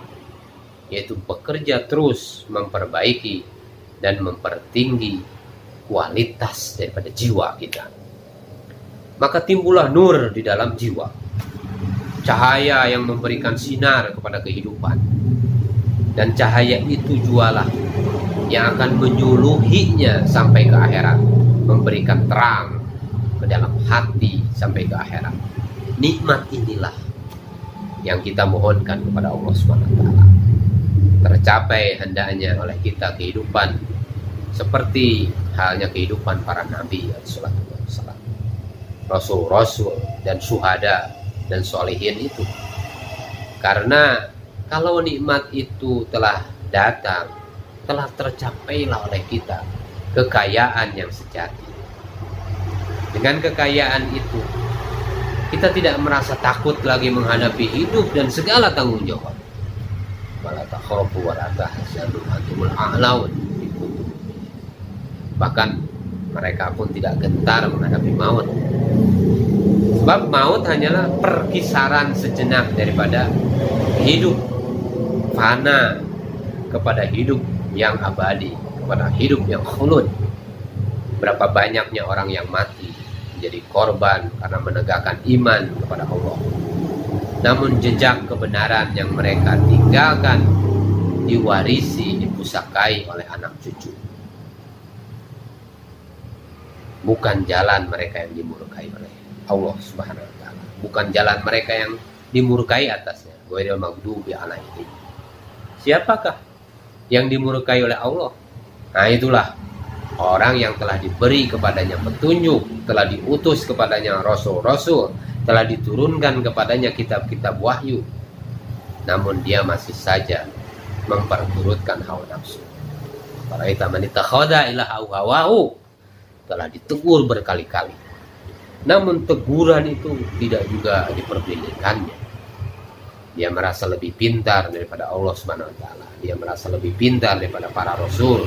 yaitu bekerja terus memperbaiki dan mempertinggi kualitas daripada jiwa kita. Maka timbullah nur di dalam jiwa, cahaya yang memberikan sinar kepada kehidupan. Dan cahaya itu jualah yang akan menyuluhinya sampai ke akhirat, memberikan terang ke dalam hati sampai ke akhirat. Nikmat inilah yang kita mohonkan kepada Allah SWT. Tercapai hendaknya oleh kita kehidupan seperti halnya kehidupan para nabi, rasul-rasul dan syuhada dan sholihin itu. Karena kalau nikmat itu telah datang, telah tercapailah oleh kita kekayaan yang sejati. Dengan kekayaan itu, kita tidak merasa takut lagi menghadapi hidup dan segala tanggung jawab. Wala takhafu wa la tahzanu antumul a'laun. Bahkan mereka pun tidak gentar menghadapi maut. Sebab maut hanyalah perkisaran sejenak daripada hidup fana kepada hidup yang abadi, kepada hidup yang khulud. Berapa banyaknya orang yang mati menjadi korban karena menegakkan iman kepada Allah, namun jejak kebenaran yang mereka tinggalkan diwarisi, dipusakai oleh anak cucu. Bukan jalan mereka yang dimurkai oleh Allah Subhanahu wa taala, bukan jalan mereka yang dimurkai atasnya. Ghairil maghdubi alaihim. Siapakah yang dimurkai oleh Allah? Nah, itulah orang yang telah diberi kepadanya petunjuk, telah diutus kepadanya rasul-rasul, telah diturunkan kepadanya kitab-kitab wahyu, namun dia masih saja memperturutkan hawa nafsu. Para man ittakhadha ilaha hawahu, telah ditegur berkali-kali, namun teguran itu tidak juga diperdulikannya. Dia merasa lebih pintar daripada Allah Subhanahu wa taala. Dia merasa lebih pintar daripada para rasul.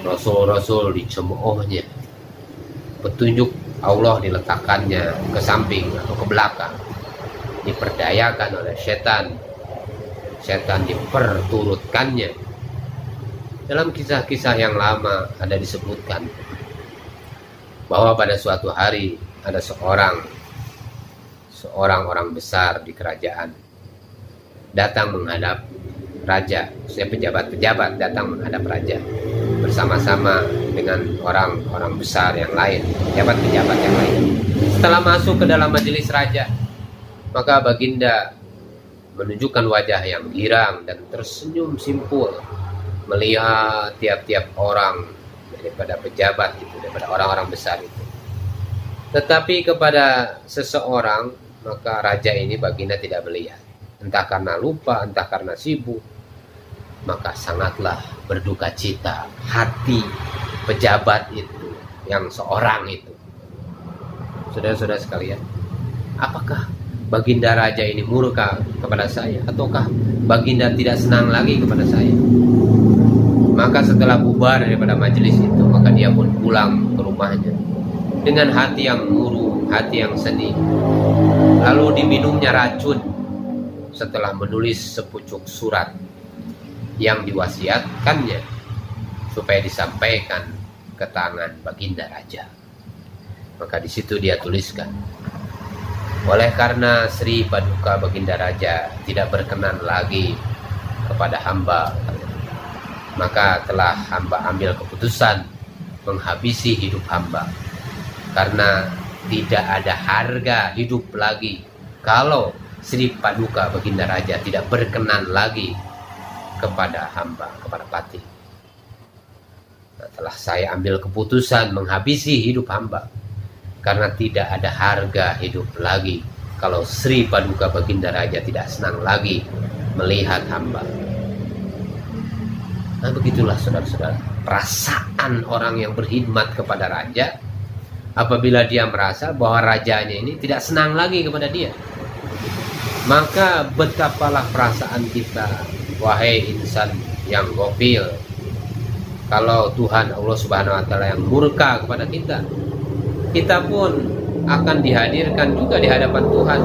Rasul-rasul dicemoohnya. Petunjuk Allah diletakkannya ke samping atau ke belakang. Diperdayakan oleh setan. Setan diperturutkannya. Dalam kisah-kisah yang lama ada disebutkan bahwa pada suatu hari ada seorang orang besar di kerajaan datang menghadap raja. Pejabat-pejabat datang menghadap raja bersama-sama dengan orang-orang besar yang lain, pejabat-pejabat yang lain. Setelah masuk ke dalam majelis raja, maka baginda menunjukkan wajah yang girang dan tersenyum simpul melihat tiap-tiap orang daripada pejabat itu, daripada orang-orang besar itu. Tetapi kepada seseorang, maka raja ini baginda tidak melihat. Entah karena lupa, entah karena sibuk. Maka sangatlah berduka cita hati pejabat itu, yang seorang itu. Saudara-saudara sekalian, apakah Baginda Raja ini murka kepada saya, ataukah Baginda tidak senang lagi kepada saya? Maka setelah bubar daripada majelis itu, maka dia pun pulang ke rumahnya dengan hati yang murung, hati yang sedih. Lalu diminumnya racun setelah menulis sepucuk surat yang diwasiatkannya supaya disampaikan ke tangan Baginda Raja. Maka di situ dia tuliskan, oleh karena Sri Paduka Baginda Raja tidak berkenan lagi kepada hamba, maka telah hamba ambil keputusan menghabisi hidup hamba, karena tidak ada harga hidup lagi kalau Sri Paduka Baginda Raja tidak berkenan lagi kepada hamba, kepada pati. Nah, telah saya ambil keputusan menghabisi hidup hamba, karena tidak ada harga hidup lagi kalau Sri Paduka Baginda Raja tidak senang lagi melihat hamba. Nah, begitulah saudara-saudara, perasaan orang yang berkhidmat kepada raja apabila dia merasa bahwa rajanya ini tidak senang lagi kepada dia. Maka betapalah perasaan kita, wahai insan yang gofil, kalau Tuhan Allah Subhanahu wa Ta'ala yang murka kepada kita, kita pun akan dihadirkan juga di hadapan Tuhan,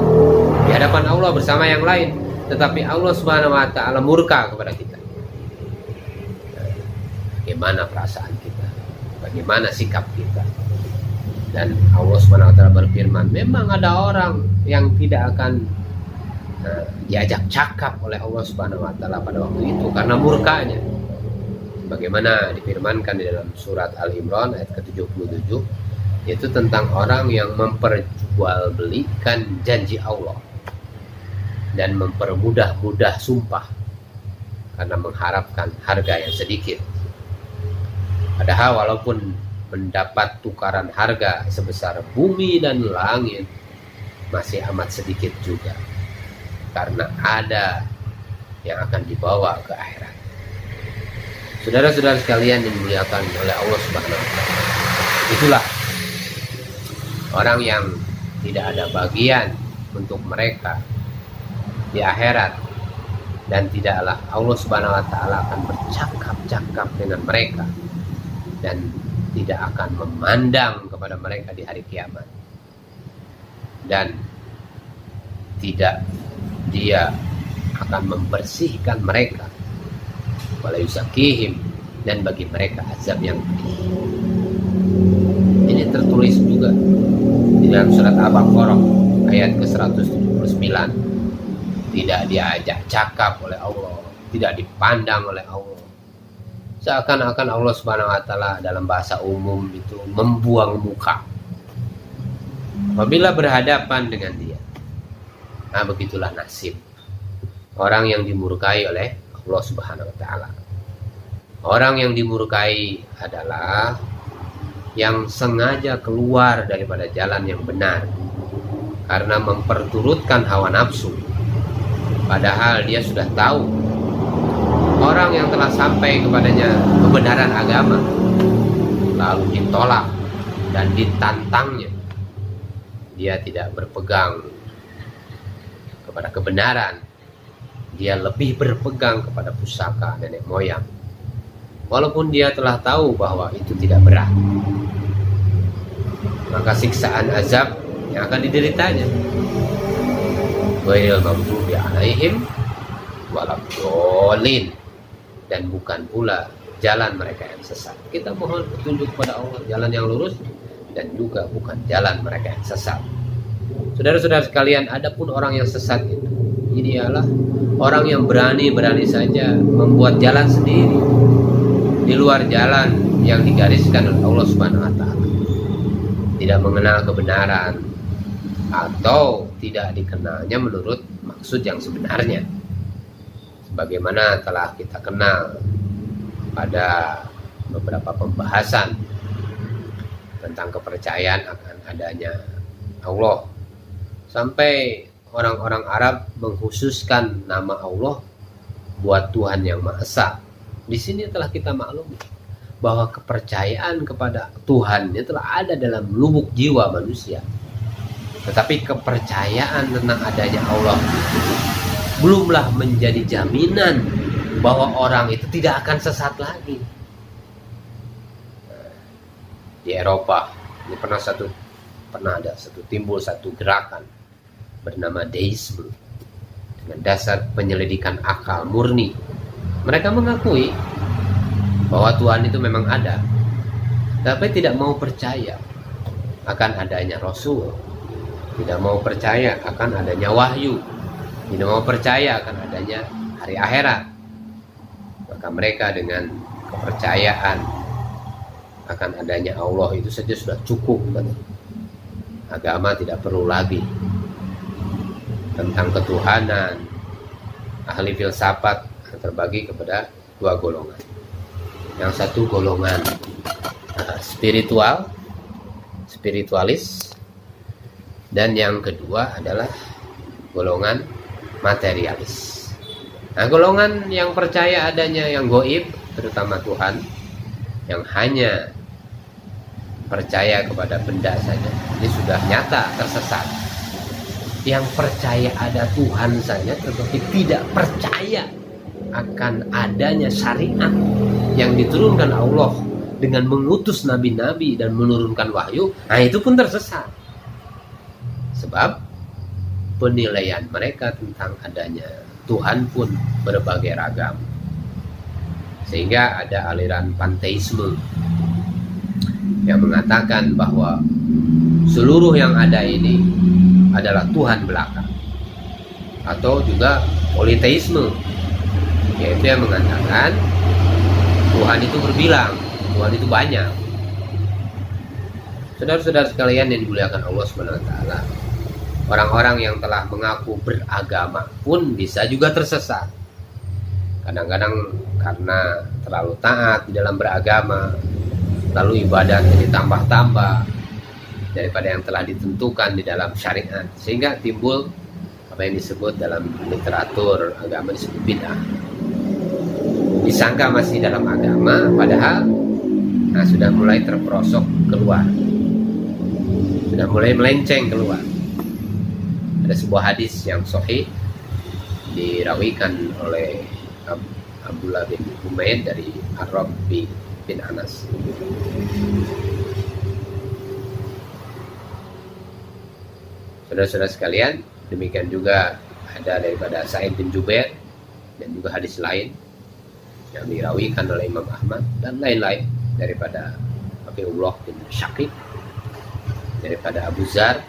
di hadapan Allah bersama yang lain, tetapi Allah Subhanahu wa Ta'ala murka kepada kita. Bagaimana perasaan kita, bagaimana sikap kita? Dan Allah Subhanahu wa Ta'ala berfirman, memang ada orang yang tidak akan diajak cakap oleh Allah Subhanahu wa Ta'ala pada waktu itu karena murkanya. Bagaimana difirmankan di dalam surat Al-Imran ayat ke-77, yaitu tentang orang yang memperjualbelikan janji Allah dan mempermudah-mudah sumpah karena mengharapkan harga yang sedikit. Padahal walaupun mendapat tukaran harga sebesar bumi dan langit, masih amat sedikit juga, karena ada yang akan dibawa ke akhirat. Saudara-saudara sekalian yang dimuliakan oleh Allah Subhanahu wa Ta'ala, itulah orang yang tidak ada bagian untuk mereka di akhirat, dan tidaklah Allah Subhanahu wa Ta'ala akan bercakap-cakap dengan mereka dan tidak akan memandang kepada mereka di hari kiamat, dan tidak dia akan membersihkan mereka, wala yuzakihim, dan bagi mereka azab yang pedih. Ini tertulis juga di dalam surat Al-Baqarah ayat ke-179. Tidak diajak cakap oleh Allah, tidak dipandang oleh Allah. Seakan-akan Allah Subhanahu wa Ta'ala dalam bahasa umum itu membuang muka apabila berhadapan dengan dia. Nah, begitulah nasib orang yang dimurkai oleh Allah Subhanahu wa Ta'ala. Orang yang dimurkai adalah yang sengaja keluar daripada jalan yang benar karena memperturutkan hawa nafsu, padahal dia sudah tahu orang yang telah sampai kepadanya kebenaran agama lalu ditolak dan ditantangnya. Dia tidak berpegang kepada kebenaran, dia lebih berpegang kepada pusaka nenek moyang, walaupun dia telah tahu bahwa itu tidak berat. Maka siksaan azab yang akan dideritanya, ghairil maghdubi alaihim waladhdallin, dan bukan pula jalan mereka yang sesat. Kita mohon petunjuk kepada Allah, jalan yang lurus, dan juga bukan jalan mereka yang sesat. Saudara-saudara sekalian, adapun orang yang sesat itu, ini adalah orang yang berani-berani saja membuat jalan sendiri di luar jalan yang digariskan oleh Allah Subhanahu wa Ta'ala, tidak mengenal kebenaran atau tidak dikenalnya menurut maksud yang sebenarnya. Sebagaimana telah kita kenal pada beberapa pembahasan tentang kepercayaan akan adanya Allah, sampai orang-orang Arab mengkhususkan nama Allah buat Tuhan yang Maha Esa. Di sini telah kita maklumi bahwa kepercayaan kepada Tuhan telah ada dalam lubuk jiwa manusia. Tetapi kepercayaan tentang adanya Allah itu belumlah menjadi jaminan bahwa orang itu tidak akan sesat lagi. Di Eropa ini pernah ada timbul satu gerakan bernama deisme dengan dasar penyelidikan akal murni. Mereka mengakui bahwa Tuhan itu memang ada, tapi tidak mau percaya akan adanya Rasul, tidak mau percaya akan adanya wahyu, tidak mau percaya akan adanya hari akhirat. Maka mereka dengan kepercayaan akan adanya Allah itu saja sudah cukup. Agama tidak perlu lagi. Tentang ketuhanan, ahli filsafat terbagi kepada dua golongan. Yang satu golongan spiritualis, dan yang kedua adalah golongan materialis. Nah, golongan yang percaya adanya yang gaib, terutama Tuhan, yang hanya percaya kepada benda saja, ini sudah nyata tersesat. Yang percaya ada Tuhan saja tetapi tidak percaya akan adanya syariat yang diturunkan Allah dengan mengutus nabi-nabi dan menurunkan wahyu, nah itu pun tersesat. Sebab penilaian mereka tentang adanya Tuhan pun berbagai ragam. Sehingga ada aliran panteisme yang mengatakan bahwa seluruh yang ada ini adalah Tuhan belaka. Atau juga politeisme, yaitu yang mengatakan Tuhan itu berbilang, Tuhan itu banyak. Saudara-saudara sekalian yang dimuliakan Allah SWT, orang-orang yang telah mengaku beragama pun bisa juga tersesat. Kadang-kadang karena terlalu taat di dalam beragama, lalu ibadahnya ditambah-tambah daripada yang telah ditentukan di dalam syariat, sehingga timbul apa yang disebut dalam literatur agama disebut bid'ah. Disangka masih dalam agama, padahal sudah mulai terperosok keluar, sudah mulai melenceng keluar. Ada sebuah hadis yang sahih dirawikan oleh Abdullah bin Humaid dari Ar-Rabi bin Anas. Saudara-saudara sekalian, demikian juga ada daripada Sa'id bin Jubair dan juga hadis lain yang dirawikan oleh Imam Ahmad dan lain-lain daripada Abiullah bin Syakib, daripada Abu Zar,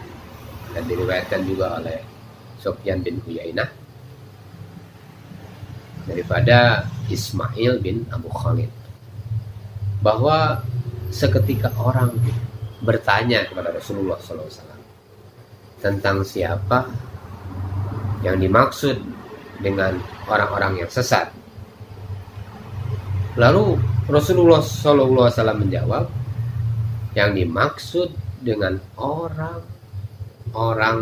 dan diriwayatkan juga oleh Sufyan bin Uyainah, daripada Ismail bin Abu Khalid, bahwa seketika orang bertanya kepada Rasulullah SAW tentang siapa yang dimaksud dengan orang-orang yang sesat. Lalu Rasulullah SAW menjawab, yang dimaksud dengan orang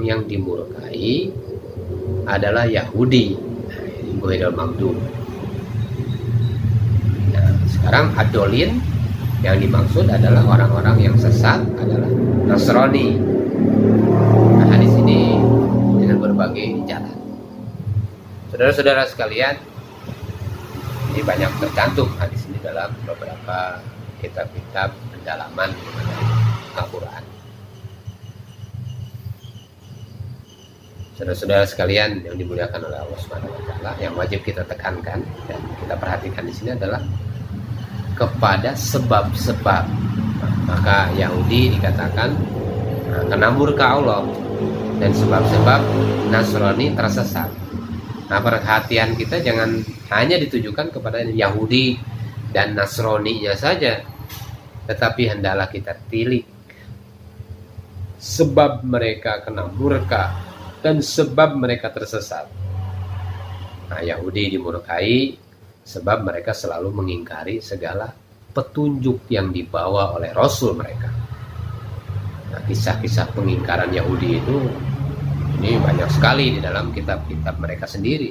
yang dimurkai adalah Yahudi, Ghairil Maghdub. Nah, sekarang adolin yang dimaksud adalah orang-orang yang sesat adalah Nasrani. Nah, hadis ini dengan berbagai jalan. Saudara-saudara sekalian, ini banyak tercantum hadis ini dalam beberapa kitab-kitab pendalaman mengenai Al-Quran. Saudara-saudara sekalian yang dimuliakan oleh Allah SWT, yang wajib kita tekankan dan kita perhatikan di sini adalah kepada sebab-sebab. Maka Yahudi dikatakan kena murka Allah, dan sebab-sebab Nasrani tersesat. Nah, perhatian kita jangan hanya ditujukan kepada Yahudi dan Nasraninya saja, tetapi hendaklah kita tilik sebab mereka kena murka dan sebab mereka tersesat. Nah, Yahudi dimurkai sebab mereka selalu mengingkari segala petunjuk yang dibawa oleh Rasul mereka. Nah, kisah-kisah pengingkaran Yahudi itu ini banyak sekali di dalam kitab-kitab mereka sendiri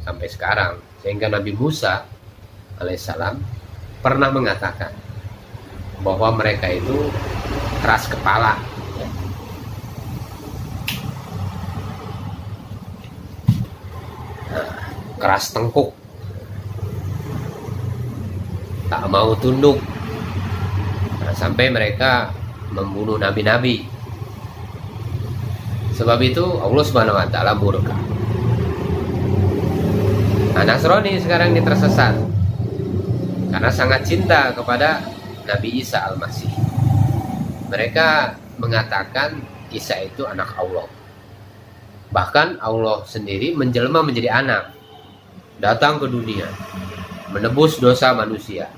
sampai sekarang, sehingga Nabi Musa alaihissalam pernah mengatakan bahwa mereka itu keras kepala, keras tengkuk, tak mau tunduk. Sampai mereka membunuh nabi-nabi. Sebab itu Allah Subhanahu wa taala murka. Nasrani sekarang ini tersesat karena sangat cinta kepada Nabi Isa Al-Masih. Mereka mengatakan Isa itu anak Allah. Bahkan Allah sendiri menjelma menjadi anak, datang ke dunia, menebus dosa manusia.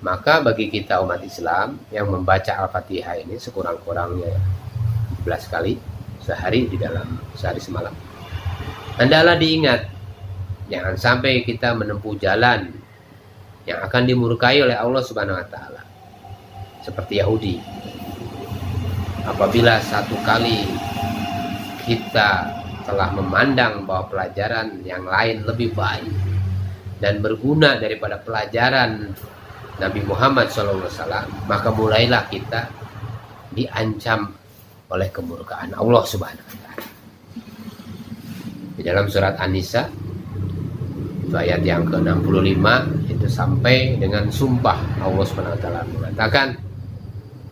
Maka bagi kita umat Islam yang membaca Al-Fatihah ini sekurang-kurangnya 11 kali sehari di dalam sehari semalam, hendaklah diingat, jangan sampai kita menempuh jalan yang akan dimurkai oleh Allah Subhanahu wa taala. Seperti Yahudi. Apabila satu kali kita telah memandang bahwa pelajaran yang lain lebih baik dan berguna daripada pelajaran Nabi Muhammad SAW, maka mulailah kita diancam oleh kemurkaan Allah Subhanahu wa taala. Di dalam surat An-Nisa itu ayat yang ke-65 itu sampai dengan sumpah Allah Subhanahu wa taala mengatakan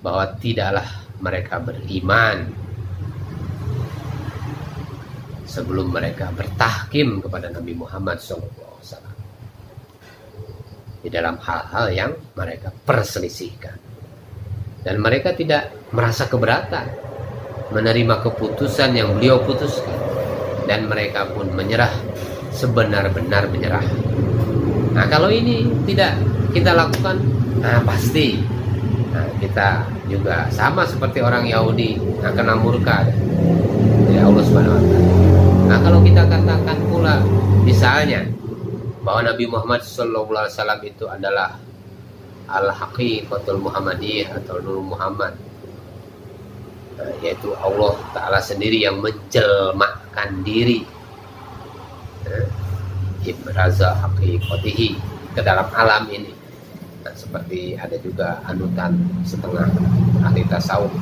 bahwa tidaklah mereka beriman sebelum mereka bertahkim kepada Nabi Muhammad SAW di dalam hal-hal yang mereka perselisihkan, dan mereka tidak merasa keberatan menerima keputusan yang beliau putuskan, dan mereka pun menyerah sebenar-benar menyerah. Nah, kalau ini tidak kita lakukan, pasti kita juga sama seperti orang Yahudi akan murka dari Allah Subhanahu wa taala. Nah, kalau kita katakan pula misalnya bahwa Nabi Muhammad SAW itu adalah Al-Haqiqatul Muhammadiyah atau Nur Muhammad, yaitu Allah Ta'ala sendiri yang menjelmakan diri, ibraza haqiqatihi, ke dalam alam ini. Nah, seperti ada juga anutan setengah ahli tasawuf.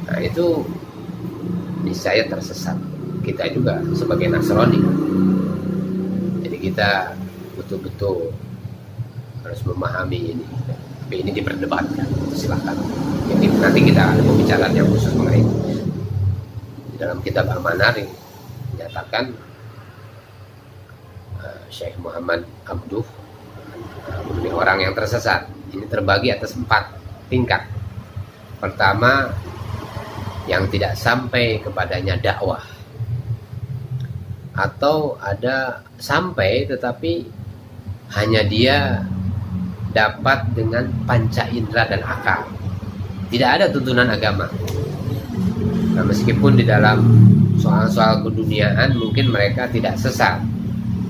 Nah, itu niscaya tersesat. Kita juga sebagai Nasrani, jadi kita betul-betul harus memahami ini. Tapi ini diperdebatkan, silakan. Jadi nanti kita ada pembicaraan yang khusus mengenai itu. Di dalam kitab Al-Manar dinyatakan Syekh Muhammad Abduh, ini orang yang tersesat, ini terbagi atas 4 tingkat. Pertama, yang tidak sampai kepadanya dakwah, atau ada sampai tetapi hanya dia dapat dengan panca indera dan akal, tidak ada tuntunan agama. Nah, meskipun di dalam soal-soal keduniaan mungkin mereka tidak sesat,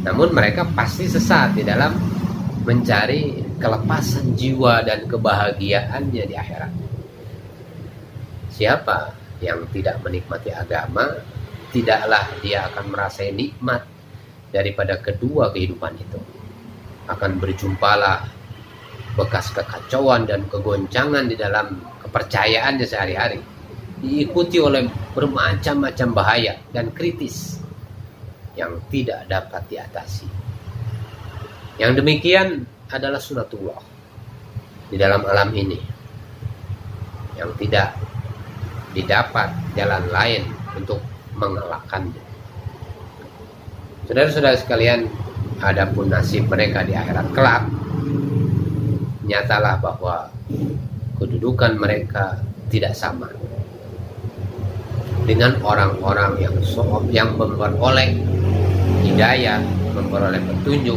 namun mereka pasti sesat di dalam mencari kelepasan jiwa dan kebahagiaannya di akhirat. Siapa yang tidak menikmati agama, tidaklah dia akan merasai nikmat daripada kedua kehidupan itu. Akan berjumpalah bekas kekacauan dan kegoncangan di dalam kepercayaannya sehari-hari, diikuti oleh bermacam-macam bahaya dan kritis yang tidak dapat diatasi. Yang demikian adalah sunatullah di dalam alam ini, yang tidak didapat jalan lain untuk mengalahkannya. Saudara-saudara sekalian, adapun nasib mereka di akhirat kelak, nyatalah bahwa kedudukan mereka tidak sama dengan orang-orang yang memperoleh hidayah, memperoleh petunjuk,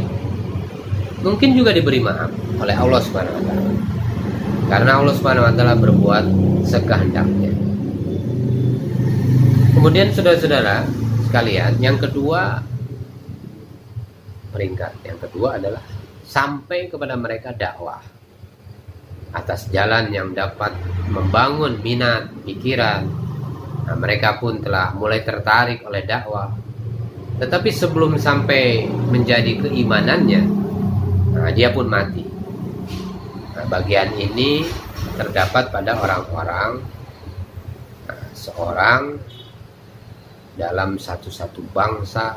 mungkin juga diberi maaf oleh Allah Subhanahu wa taala, karena Allah Subhanahu wa taala berbuat sekehendaknya. Kemudian saudara-saudara sekalian, yang kedua, peringkat yang kedua adalah sampai kepada mereka dakwah atas jalan yang dapat membangun minat pikiran. Nah, mereka pun telah mulai tertarik oleh dakwah, tetapi sebelum sampai menjadi keimanannya, dia pun mati. Nah, bagian ini terdapat pada orang-orang, seorang dalam satu bangsa,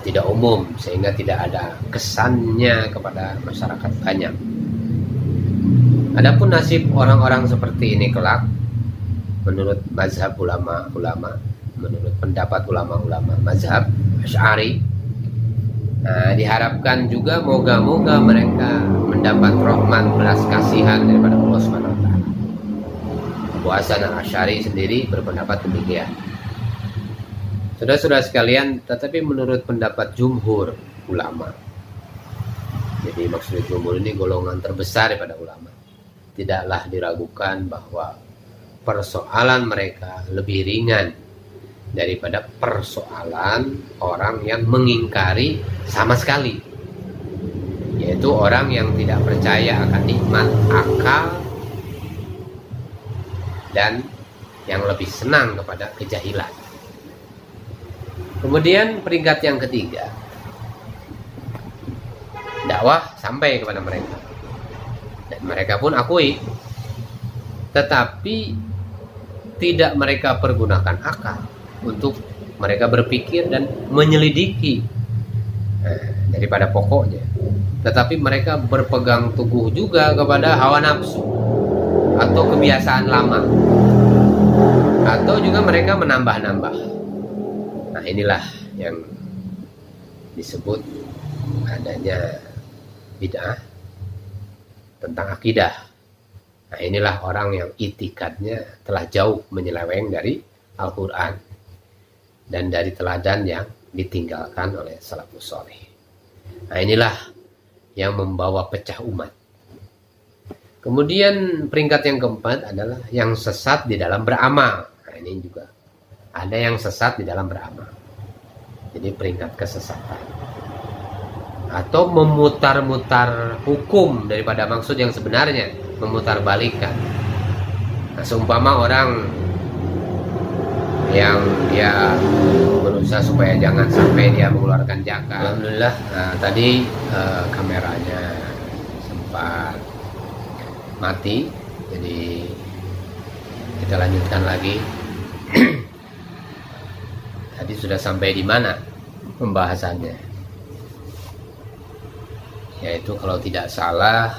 tidak umum, sehingga tidak ada kesannya kepada masyarakat banyak. Adapun nasib orang-orang seperti ini kelak, menurut mazhab ulama-ulama, menurut pendapat ulama-ulama mazhab Asy'ari, diharapkan juga moga-moga mereka mendapat rahmat belas kasihan daripada Allah Subhanahu wa taala. Abu Hasan Al-Asy'ari sendiri berpendapat demikian. Saudara-saudara sekalian, tetapi menurut pendapat jumhur ulama, jadi maksudnya jumhur ini golongan terbesar daripada ulama, tidaklah diragukan bahwa persoalan mereka lebih ringan daripada persoalan orang yang mengingkari sama sekali, yaitu orang yang tidak percaya akan nikmat akal dan yang lebih senang kepada kejahilan. Kemudian peringkat yang ketiga, dakwah sampai kepada mereka dan mereka pun akui, tetapi tidak mereka pergunakan akal untuk mereka berpikir dan menyelidiki daripada pokoknya, tetapi mereka berpegang teguh juga kepada hawa nafsu atau kebiasaan lama, atau juga mereka menambah-nambah. Nah, inilah yang disebut adanya bid'ah tentang akidah. Nah, inilah orang yang itikadnya telah jauh menyeleweng dari Al-Quran dan dari teladan yang ditinggalkan oleh salafus saleh. Nah, inilah yang membawa pecah umat. Kemudian peringkat yang keempat adalah yang sesat di dalam beramal. Nah, ini juga ada yang sesat di dalam beramal. Jadi peringkat kesesatan atau memutar-mutar hukum daripada maksud yang sebenarnya, memutarbalikkan. Nah, seumpama orang yang dia berusaha supaya jangan sampai dia mengeluarkan zakat. Alhamdulillah, tadi kameranya sempat mati, jadi kita lanjutkan lagi. Tadi sudah sampai di mana pembahasannya? Yaitu kalau tidak salah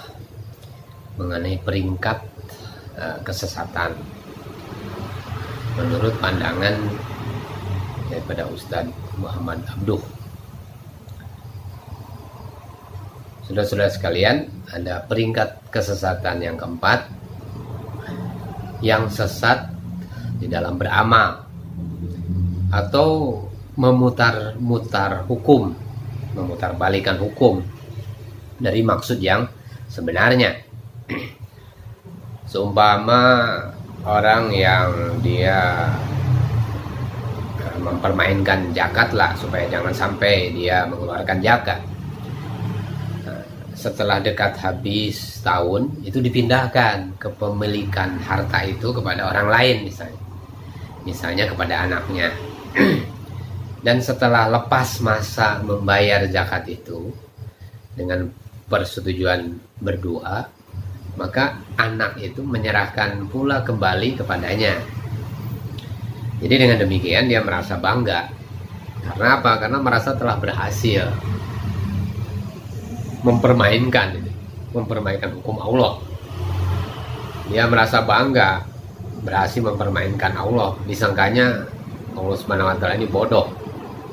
mengenai peringkat kesesatan menurut pandangan daripada Ustadz Muhammad Abduh. Saudara-saudara sekalian, ada peringkat kesesatan yang keempat, yang sesat di dalam beramal atau memutar-mutar hukum, memutarbalikkan hukum dari maksud yang sebenarnya. Seumpama orang yang dia mempermainkan zakat lah, supaya jangan sampai dia mengeluarkan zakat. Setelah dekat habis tahun, itu dipindahkan kepemilikan harta itu kepada orang lain, misalnya kepada anaknya. Dan setelah lepas masa membayar zakat itu dengan persetujuan berdua, maka anak itu menyerahkan pula kembali kepadanya. Jadi dengan demikian dia merasa bangga. Karena apa? Karena merasa telah berhasil mempermainkan hukum Allah. Dia merasa bangga berhasil mempermainkan Allah. Disangkanya Allah Subhanahu wa taala ini bodoh.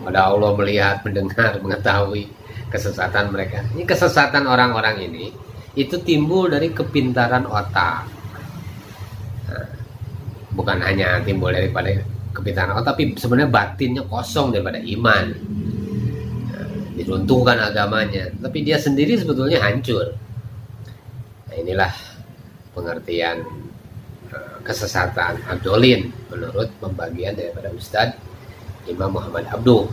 Pada Allah melihat, mendengar, mengetahui kesesatan mereka. Ini kesesatan orang-orang ini itu timbul dari kepintaran otak. Nah, bukan hanya timbul daripada kepintaran otak, tapi sebenarnya batinnya kosong daripada iman. Nah, diruntuhkan agamanya, tapi dia sendiri sebetulnya hancur. Nah, inilah pengertian kesesatan adolin menurut pembagian daripada Ustadz Imam Muhammad Abduh.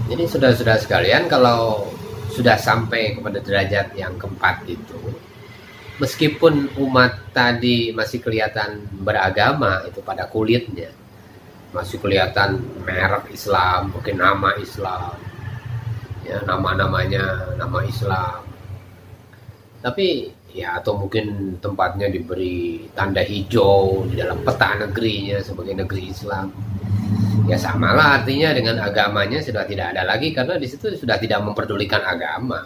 Jadi saudara-saudara sekalian, kalau sudah sampai kepada derajat yang keempat itu, meskipun umat tadi masih kelihatan beragama itu pada kulitnya, masih kelihatan merek Islam, mungkin nama Islam, ya, nama-namanya nama Islam, tapi ya, atau mungkin tempatnya diberi tanda hijau di dalam peta negerinya sebagai negeri Islam. Ya samalah artinya dengan agamanya sudah tidak ada lagi, karena di situ sudah tidak memperdulikan agama.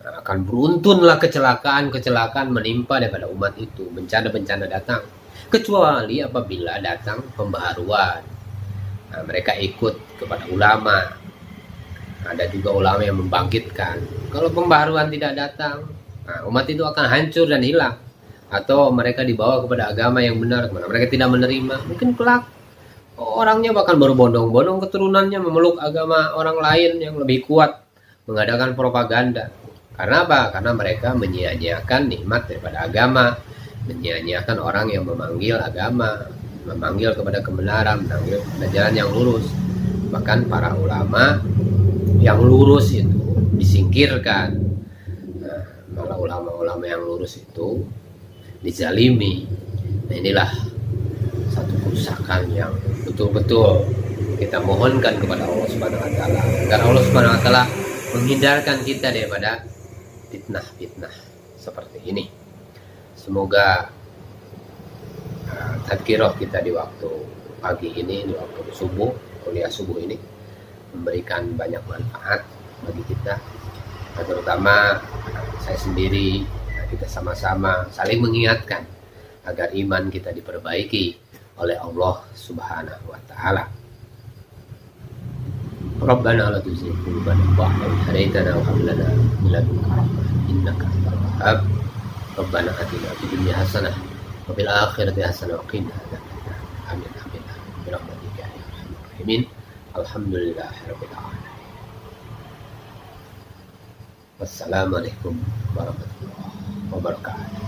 Nah, akan beruntunlah kecelakaan menimpa daripada umat itu, bencana-bencana datang. Kecuali apabila datang pembaharuan. Nah, mereka ikut kepada ulama. Ada juga ulama yang membangkitkan. Kalau pembaharuan tidak datang, nah, umat itu akan hancur dan hilang. Atau mereka dibawa kepada agama yang benar, mana mereka tidak menerima. Mungkin kelak orangnya bahkan berbondong-bondong keturunannya memeluk agama orang lain yang lebih kuat, mengadakan propaganda. Karena apa? Karena mereka menyia-nyiakan nikmat daripada agama, menyia-nyiakan orang yang memanggil agama, memanggil kepada kebenaran, memanggil kepada jalan yang lurus. Bahkan para ulama yang lurus itu disingkirkan. Nah, malah ulama-ulama yang lurus itu dizalimi. Nah, inilah satu kerusakan yang betul-betul kita mohonkan kepada Allah Subhanahu wa taala, agar Allah Subhanahu wa taala menghindarkan kita daripada fitnah-fitnah seperti ini. Semoga tadzkirah kita di waktu pagi ini, di waktu subuh, kuliah subuh ini memberikan banyak manfaat bagi kita, terutama saya sendiri, kita sama-sama saling mengingatkan agar iman kita diperbaiki oleh Allah Subhanahu wa taala. Rabbana la tuzigh qulubana ba'da idh hadaytana wa hab lana min ladunka rahmah innaka antal wahhab. Rabbana atina fid dunya hasanah wa fil akhirati hasanah wa qina adzabannar. Amin amin bi rahmatika ya arhamar rahimin. Alhamdulillahirabbil alamin. Wassalamualaikum warahmatullahi wabarakatuh.